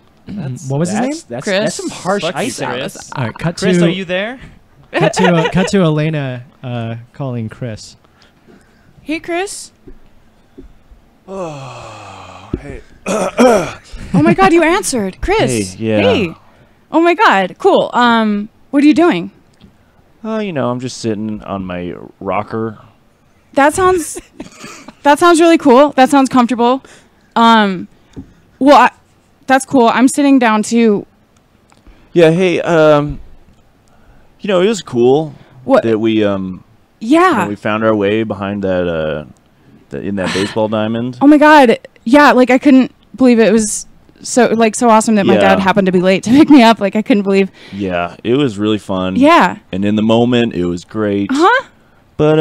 What was his name? That's Chris some harsh Fuck you, ice out. Chris. All right, cut Chris, to are you there? cut to Elena calling Chris. Hey, Chris. Hey. Oh my God, you answered, Chris. Hey, yeah. Hey. Oh my God, cool. What are you doing? I'm just sitting on my rocker. That sounds really cool. That sounds comfortable. Well, that's cool. I'm sitting down too. Yeah. Hey. It was cool What? that we Yeah. we found our way behind that in that baseball diamond. Oh my God. Yeah. Like I couldn't believe it was so awesome that my Yeah. dad happened to be late to pick me up. Like I couldn't believe. Yeah, it was really fun. Yeah. And in the moment, it was great. Huh? But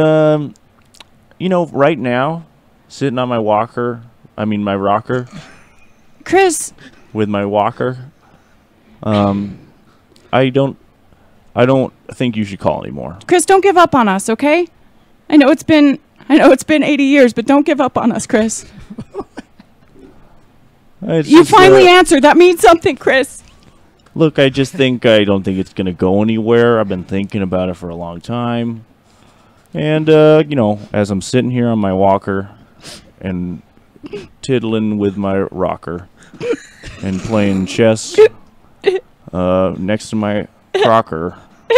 right now, sitting on my my rocker Chris. with my walker, I don't think you should call anymore. Chris, don't give up on us, okay? I know it's been 80 years, but don't give up on us, Chris. It's You just, finally answered. That means something, Chris. Look, I don't think it's gonna go anywhere. I've been thinking about it for a long time, and as I'm sitting here on my walker and tiddling with my rocker and playing chess next to my crocker.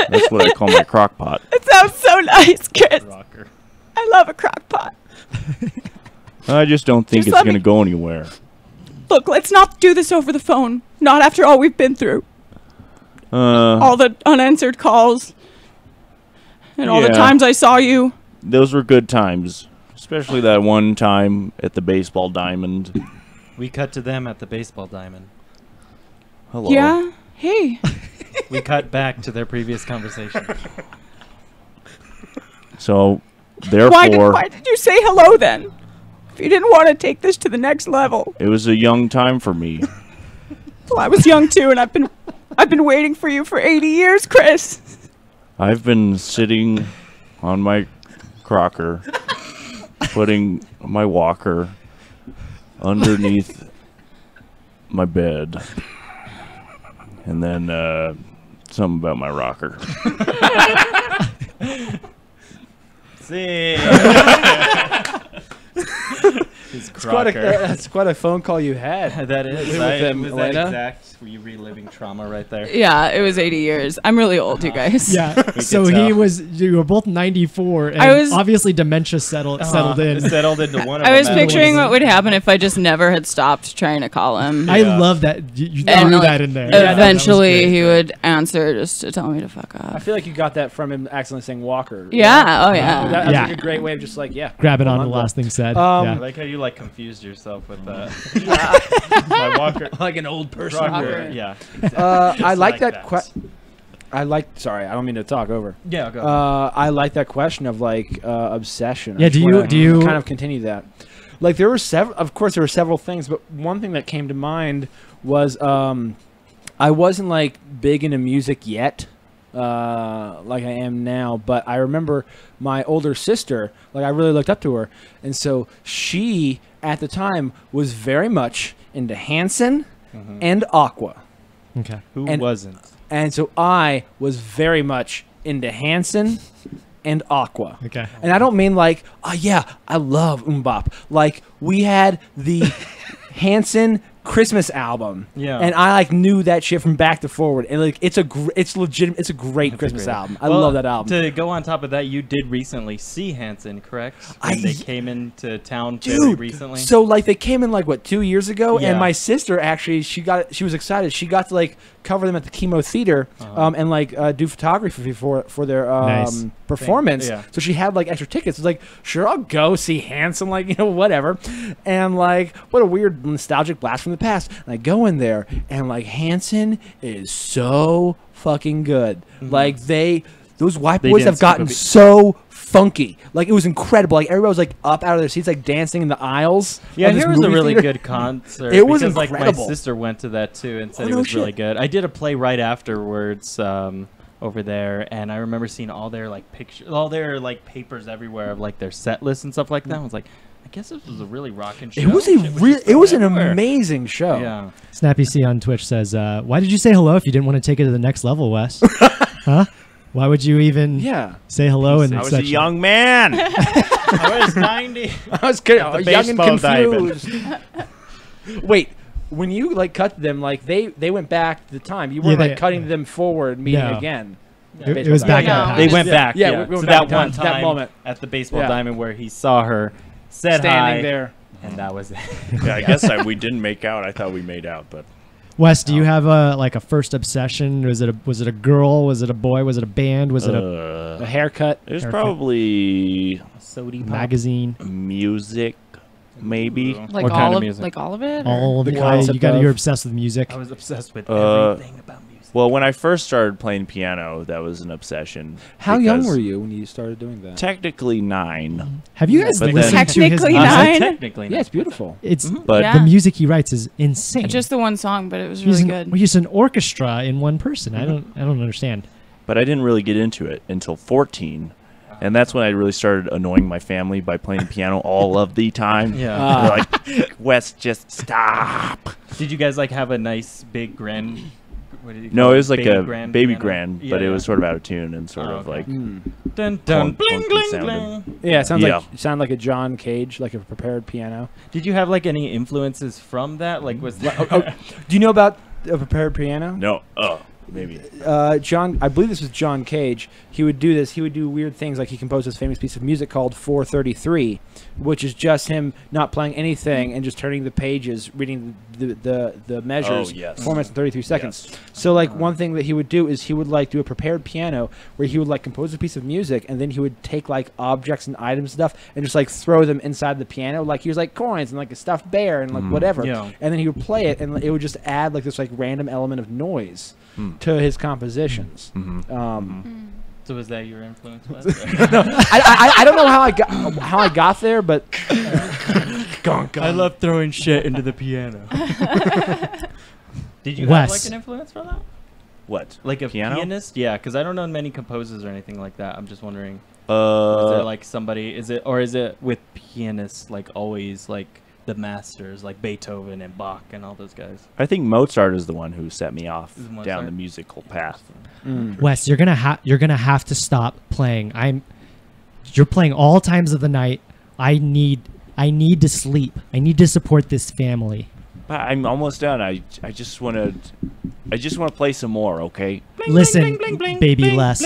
That's what I call my crock pot. It sounds so nice, Chris. Rocker. I love a crock pot. I just don't think Just it's let going to me- go anywhere. Look, let's not do this over the phone. Not after all we've been through. All the unanswered calls. And all the Yeah. times I saw you. Those were good times, especially that one time at the baseball diamond. We cut to them at the baseball diamond. Hello. Yeah? Hey. We cut back to their previous conversation. So, why therefore, did you say hello then? If you didn't want to take this to the next level. it was a young time for me. Well, I was young too, and I've been waiting for you for 80 years, Chris. I've been sitting on my crocker, putting my walker underneath my bed. And then Something about my rocker. See. That's quite a phone call you had. That is. With Was them, that Elena? exact? Were you reliving trauma right there? Yeah, it was 80 years. I'm really old, you guys. Yeah. We So could he tell. was. You were both 94, and I was- obviously dementia settled in. Settled into one of I them. was picturing what would happen if I just never had stopped trying to call him. I Yeah. love that you And, threw like, that in there. Yeah, that was Eventually, great. he would answer just to tell me to fuck I off. feel like you got that from him accidentally saying Walker. Yeah. Oh, yeah. That's Yeah. like a great way of just like, yeah. Grabbing on hold to the last thing said. Um, I yeah. like how you like confused yourself with my walker. Like an old person. Rocker. Yeah. I like like that. that. Sorry, I don't mean to talk over. Yeah. Go. I like that question of like obsession. Yeah, I just do you- wanna do you- kind of continue that? Like there were several. Of course, there were several things, but one thing that came to mind was I wasn't like big into music yet, like I am now. But I remember my older sister. Like I really looked up to her, and so she at the time was very much into Hanson and Aqua. Okay. Who and- wasn't? And so I was very much into Hanson and Aqua. Okay. And I don't mean like, oh yeah, I love Bop. Like we had the Hanson Christmas album. Yeah. And I like knew that shit from back to forward. And like it's a legitimate, it's a great Christmas great. album. I Well, love that album. To go on top of that, you did recently see Hanson, correct? When they came into town very Dude, recently. so like they came in like what 2 years ago, Yeah. and my sister actually she was excited. She got to like cover them at the Chemo Theater, and like do photography for their Nice. performance. Yeah. So she had like extra tickets. It's like sure I'll go see Hanson, like whatever, and like what a weird nostalgic blast from the past. And I go in there and like Hanson is so fucking good. Like those white They boys didn't have gotten skip a beat. so funky. Like it was incredible. Like everybody was like up out of their seats, like dancing in the aisles. yeah, of this here was a movie really theater. good concert. It was because, like incredible. my sister went to that too and said Oh, it no was really shit. good. I did a play right afterwards over there, and I remember seeing all their like pictures, all their like papers everywhere of like their set lists and stuff like that. I was like, I guess this was a really rocking show. It was a Shit real. just It was an everywhere. amazing show. Yeah. Snappy C on Twitch says, "Why did you say hello if you didn't want to take it to the next level, Wes? Huh? Why would you even Yeah. say hello in I was such a young man. I was 90. I was good. At the Young and baseball diamond. confused. Wait, when you like cut to them, like they went back to the time. You weren't Yeah, like cutting them forward, meeting No. again. It was back Yeah, in the no. past. They went Yeah, back. yeah, Yeah, we went to back that in time, one to that time moment. at the baseball Yeah. diamond where he saw her, said Standing hi, there. and that was it. Yeah, I guess we didn't make out. I thought we made out, but Wes, do you have like a first obsession? Was it a girl? Was it a boy? Was it a band? Was it a A haircut. it was Haircut. probably Sody pop. magazine? music, maybe. Like What all kind of of music? like all of it. All of The it. concept of- You're obsessed with music. I was obsessed with Uh, everything about music. Well, when I first started playing piano, that was an obsession. How young because were you when you started doing that? Technically 9, Have you guys But then- listened to his Technically music? nine. Technically, Yeah, it's beautiful. It's but Yeah. the music he writes is insane. Just the one song, but it was he's really an, good. he's an orchestra in one person. I don't understand. but I didn't really get into it until 14. And that's when I really started annoying my family by playing piano all of the time. Yeah. They're like, Wes, just stop. Did you guys like have a nice big grand? What did you No, call it was like a grand baby piano? grand, Yeah, but it yeah. was sort of out of tune and sort Oh, of okay. like Mm. Dun dun Clunky bling bling sounded. bling. Yeah, it sounds Yeah. like sound like a John Cage, like a prepared piano. Did you have like any influences from that? Like was Do you know about a prepared piano? no, maybe. John, I believe this was John Cage. He would do this. He would do weird things, like he composed this famous piece of music called 433, which is just him not playing anything and just turning the pages, reading the measures, Oh, yes. 4 minutes and 33 seconds. Yes. So like one thing that he would do is he would like do a prepared piano where he would like compose a piece of music and then he would take like objects and items and stuff and just like throw them inside the piano. Like he was like coins and like a stuffed bear and like whatever. Yeah. And then he would play it and it would just add like this like random element of noise to his compositions. so was that your influence? Wes? I don't know how I got there, but I love throwing shit into the piano. Did you Wes. have like an influence from that? What? Like a Piano? pianist? Yeah, because I don't know many composers or anything like that. I'm just wondering, is there like somebody? Is it with pianists like always like the masters like Beethoven and Bach and all those guys. I think Mozart is the one who set me off Is Mozart? down the musical path. Wes, you're gonna have to stop playing. You're playing all times of the night. I need to sleep. I need to support this family. But I'm almost done. I just want to play some more, okay? Listen, baby Wes.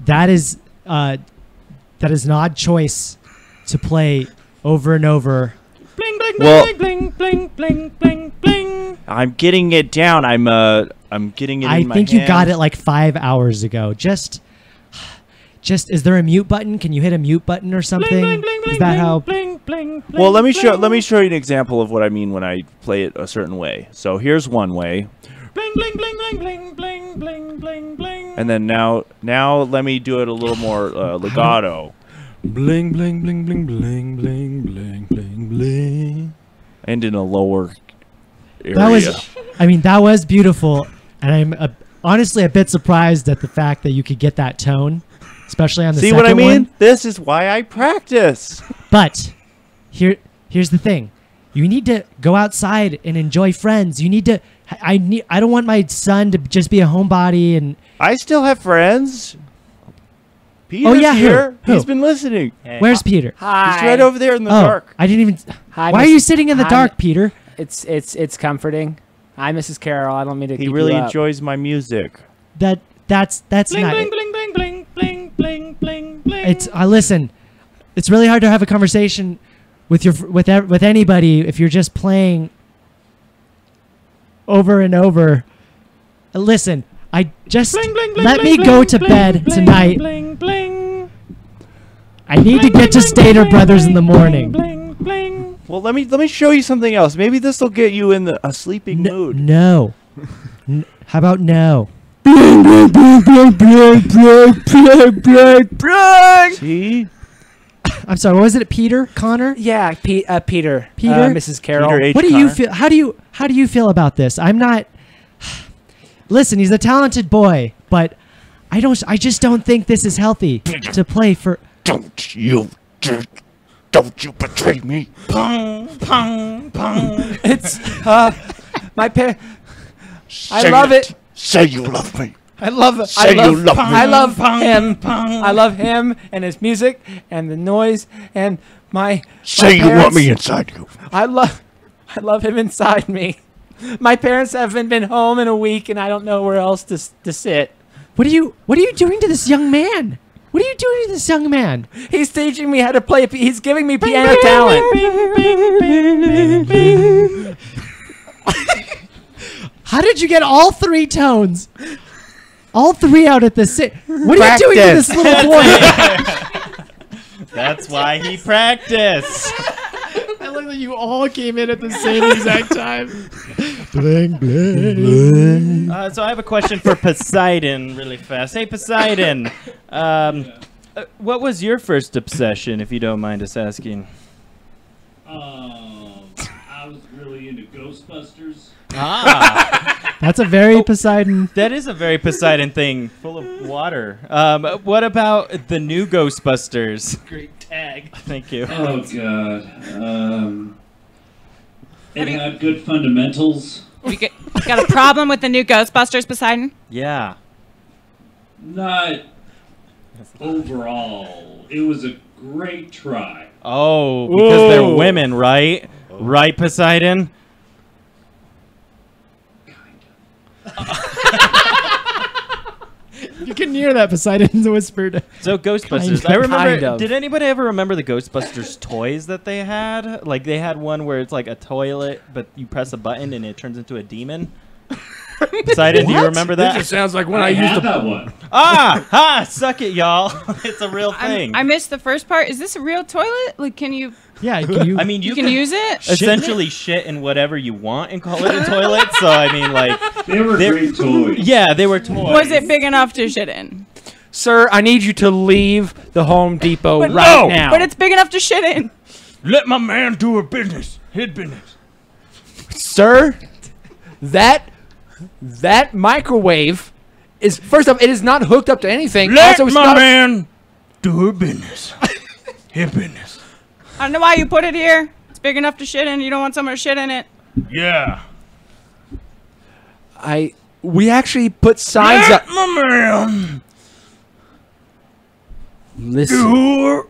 That is an odd choice to play over and over. Well, I'm getting it down. I'm getting it I in my think you got hands. it like 5 hours ago. Just is there a mute button? Can you hit a mute button or something? Is that how? Well, let me show you an example of what I mean when I play it a certain way. So here's one way. And then now let me do it a little more legato. Bling bling bling bling bling bling bling bling bling. And in a lower area. That was beautiful, and I'm honestly a bit surprised at the fact that you could get that tone, especially on the See what I mean? one. This is why I practice. But here's the thing: you need to go outside and enjoy friends. You need to. I don't want my son to just be a homebody and. I still have friends. Peter's here. Who? He's been listening. Where's Peter? Hi. He's right over there in the Oh, dark. I didn't even. Hi, Why are you sitting in the dark, Peter? It's comforting. Hi, Mrs. Carroll. I don't mean to. He keep really you up. enjoys my music. That's not. It's listen. It's really hard to have a conversation with with anybody if you're just playing over and over. Listen, I just let me go to bed tonight. I need to get to Stater Brothers in the morning. Well, let me show you something else. Maybe this will get you in a sleeping mood. No. How about no? See? I'm sorry. What was it, Peter? Connor? Yeah, Peter. Peter? Mrs. Carroll. Peter H. What do you Connor. feel? How do you feel about this? I'm not. Listen, he's a talented boy, but I just don't think this is healthy to play for. Don't you betray me. It's my I love it. Say you love me. I love it. Say you love me. I love him. I love him and his music and the noise and my. Say my you want parents. me inside you. I love him inside me. My parents haven't been home in a week, and I don't know where else to sit. What are you doing to this young man? What are you doing to this young man? He's teaching me how to play. He's giving me piano talent. How did you get all 3 tones? All 3 out at the same. What are you doing to this little boy? That's why he practiced. I love that you all came in at the same exact time. Bling, bling, bling. So I have a question for Poseidon really fast. Hey, Poseidon. What was your first obsession, if you don't mind us asking? I was really into Ghostbusters. Ah, That's a very Poseidon. that is a very Poseidon thing, full of water. What about the new Ghostbusters? Great tag. Thank you. Oh God. It had good fundamentals. You got a problem with the new Ghostbusters, Poseidon? Yeah. Not overall. It was a great try. Oh, because they're women, right? Right, Poseidon? You can hear that Poseidon's whispered. So Ghostbusters. Kind I remember. Kind of. Did anybody ever remember the Ghostbusters toys that they had? Like they had one where it's like a toilet, but you press a button and it turns into a demon. Poseidon, do you remember that? This just sounds like when I had that one. Suck it, y'all. It's a real thing. I missed the first part. Is this a real toilet? Like, can you Yeah, can you? I mean, you can use it? essentially shit in whatever you want and call it a toilet. So I mean, like, They were great toys. yeah, they were toys. Was it big enough to shit in? Sir, I need you to leave the Home Depot right no! now. But it's big enough to shit in. Let my man do her business. His business. Sir, that microwave is, first off, it is not hooked up to anything. Let Also, it's my not man do her business. His business. I don't know why you put it here. It's big enough to shit in. You don't want someone to shit in it. Yeah. We actually put signs up. My man. Listen.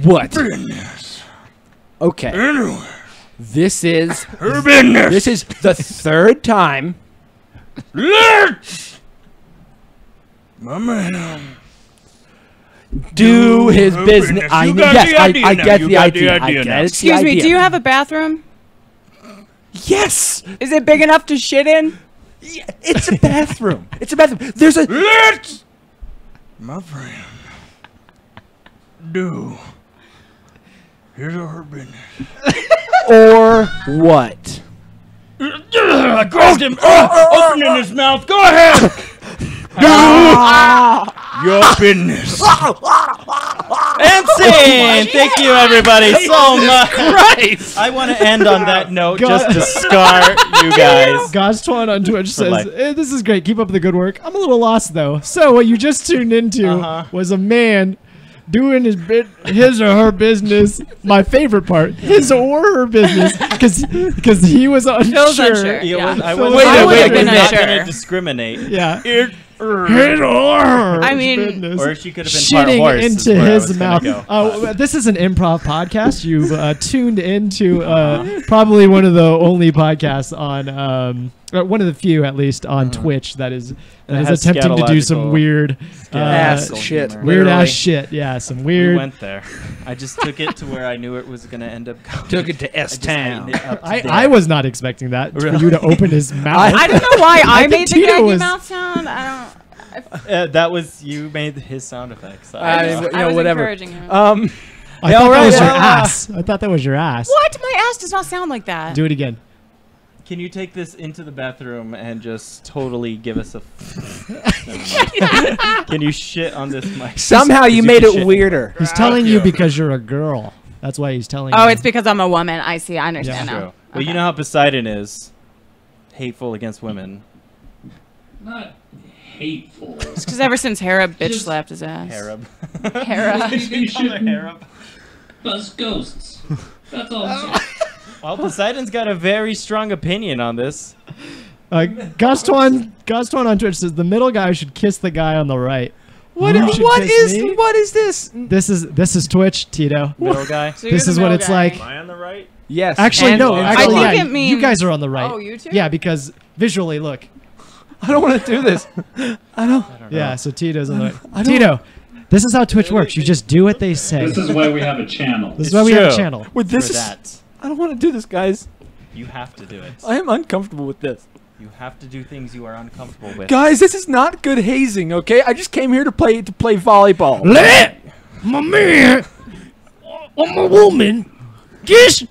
What? Business. Okay. Anyway. This is Her business. this is the third time. Let's. My man. Do his her business. business. I You know. got Yes, the idea I now. get You the got the idea. I idea get now. it. Excuse me, do you have a bathroom? Yes. Is it big enough to shit in? Yeah, it's a bathroom. It's a bathroom. There's a. Let's. My friend. Do. Here's her business. Or what? I grabbed him. Opening his mouth. Go ahead. Your business. And scene! Thank you, everybody, so much. Christ. I want to end on that note God. just to scar you guys. Gostwan on Twitch says, life. "This is great. Keep up the good work. I'm a little lost though. So what you just tuned into was a man doing his or her business. My favorite part, his or her business, because he was Phil's unsure. unsure. Yeah, Yeah. I Wait was a minute, been not unsure. going to discriminate. Yeah, It. his or her I mean- business. Or she could have been part Shitting horse. is into where I was his gonna mouth. go. Oh, this is an improv podcast. You've tuned into probably one of the only podcasts on, one of the few at least on Twitch that is has attempting to do some scatological- weird, Ass Scatological shit. humor. weird Literally. ass shit. Yeah, some We weird. went there. I just took it to where I knew it was going to end up going. Took it to I just S-Town. tightened it up to I there. was not expecting that for Really? you to open his mouth. I don't know why I think made the Tito gaggy was- mouth sound. I That was you made his sound effects. I- don't. you I know, was whatever. encouraging him. I thought that alright, was your well, ass. I thought that was your ass. What? My ass does not sound like that. Do it again. Can you take this into the bathroom and just totally give us a? Can you shit on this mic? Somehow you You made can it shit. weirder. He's telling you because you're a girl. That's why he's telling you. Oh, it's because I'm a woman. I see. I understand Yeah. now. True. Well, you know how Poseidon is hateful against women. Not hateful. It's because ever since Hera bitch Just slapped his ass. Harab. Hera. You shouldn't Harab. buzz ghosts. That's all I'm saying. Well, Poseidon's got a very strong opinion on this. Gostwan on Twitch says the middle guy should kiss the guy on the right. What You should kiss me. this? This is Twitch, Tito. Middle guy. So you're This the is what middle it's guy. like. Am I on the right? Yes. Actually, And- no. and Actually, I think yeah, it means- you guys are on the right. Oh, you two? Yeah, because visually, look. I don't want to do this. I don't know. Yeah, so Tito's on the right. I don't- Tito, this is how Twitch works. You just do what they say. This is why we have a channel. This is It's why we have a true. channel. With this For is, that, I don't want to do this, guys. you have to do it. I am uncomfortable with this. You have to do things you are uncomfortable with. Guys, this is not good hazing, okay? I just came here to play volleyball. Let my man or my woman kiss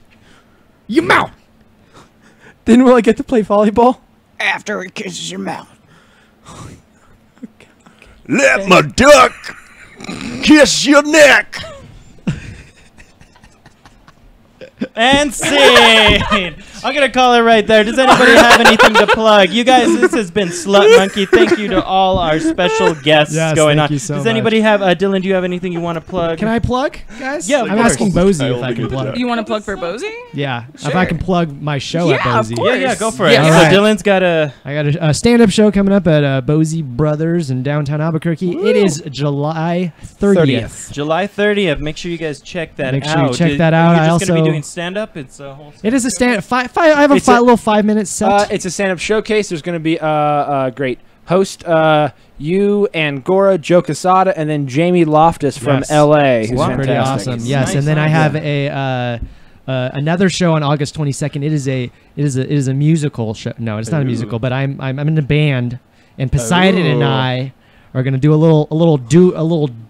your mouth. Then will I get to play volleyball? After it kisses your mouth. Let my duck kiss your neck. And scene. I'm gonna call it right there. Does anybody have anything to plug? You guys, this has been Slut Monkey. Thank you to all our special guests Yes, going thank on. you so Does anybody have Dylan? Do you have anything you want to plug? Can I plug, guys? Yeah, of I'm course. asking Bozy I if only I can do plug. that. You want to plug for Bozy? Yeah, if I can plug my show at Yeah, of Bozy. course. Yeah, go for it. Yeah. So Alright. Dylan's got a. I got a stand-up show coming up at Bozy Brothers in downtown Albuquerque. It is July 30th. July 30th. Make sure you guys check that Make out. sure you check Is- that out. You're I just gonna also- be doing stand-up. It's a whole. It is a stand. I have a It's a- little 5-minute set. It's a stand-up showcase. There's going to be a great host, you and Gora, Joe Casada, and then Jamie Loftus from Yes. LA, who's Wow. Pretty fantastic. awesome. Yes, Nice. and then I Nice. have another show on August 22nd. It is a musical show. No, it's not a Ooh. musical, but I'm in a band, and Poseidon and Ooh. I are gonna do a little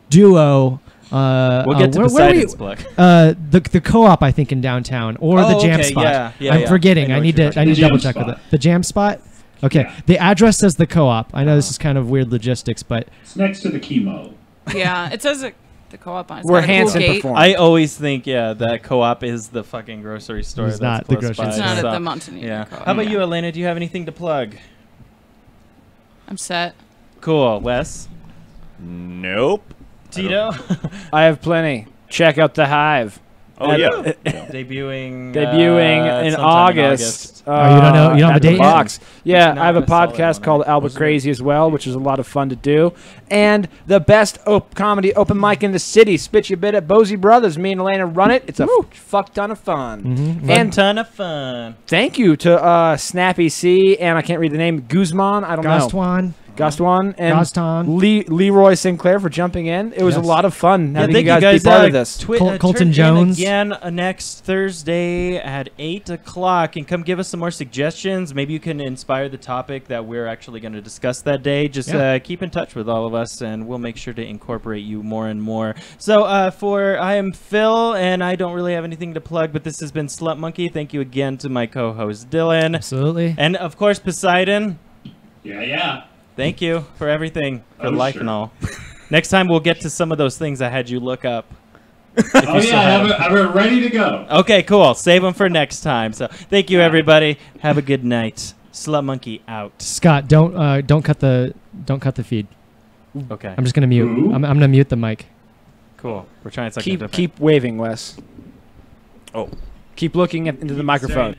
duo. We'll get to where Poseidon's plug. the co-op, I think, in downtown, or the Oh, jam okay, spot. yeah, I'm yeah. forgetting. I know I what need you're to talking double about. check The with jam it. The jam spot. Okay, Yeah. the address says the co-op. I know this is kind of weird logistics, but It's next to the chemo. Yeah, it says the co-op on it. It's Where got a cool Hanson gate. performed. I always think, that co-op is the fucking grocery store. It's that's not the close grocery by, It's not store. at so- the Montenegro Yeah. co-op. How about Yeah. you, Elena? Do you have anything to plug? I'm set. Cool. Wes? Nope. Tito? I have plenty. check out The Hive. Oh, yeah. Debuting In sometime August. Oh, you don't know? You don't have a at the date yet? Box. Yeah, Not I have a a solid podcast one, called right? Albert Crazy as well, which is a lot of fun to do. And the best comedy open mic in the city, Spit You Bit at Bozy Brothers. Me and Elena run it. It's a fuck ton of fun. Mhm. And ton of fun. Thank you to Snappy C and I can't read the name, Guzman. I don't know. Gastwan and Gaston. Leroy Sinclair for jumping in. It was a Yes. lot of fun having thank you guys be part of this. Colton turn in Jones. again next Thursday at 8 o'clock, and come give us some more suggestions. Maybe you can inspire the topic that we're actually going to discuss that day. Just keep in touch with all of us, and we'll make sure to incorporate you more and more. So I am Phil, and I don't really have anything to plug, but this has been Slut Monkey. Thank you again to my co-host Dylan. Absolutely. And of course Poseidon. Yeah. Thank you for everything, for Oh, life sure. and all. Next time we'll get to some of those things I had you look up. Oh, yeah, I have it ready to go. Okay, cool. Save them for next time. So thank you, everybody. Have a good night. Slut Monkey out. Scott, don't cut the feed. Okay, I'm just gonna mute. Ooh. I'm gonna mute the mic. cool. We're trying something different. Keep waving, Wes. Oh. Keep looking into the microphone.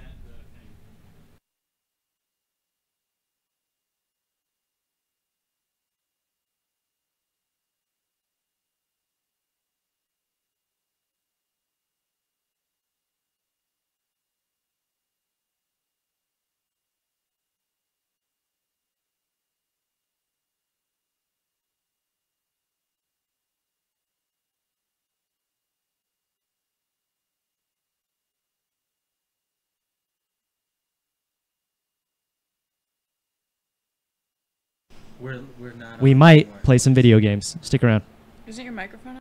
We're not. We might play some video games. Stick around. Isn't your microphone on?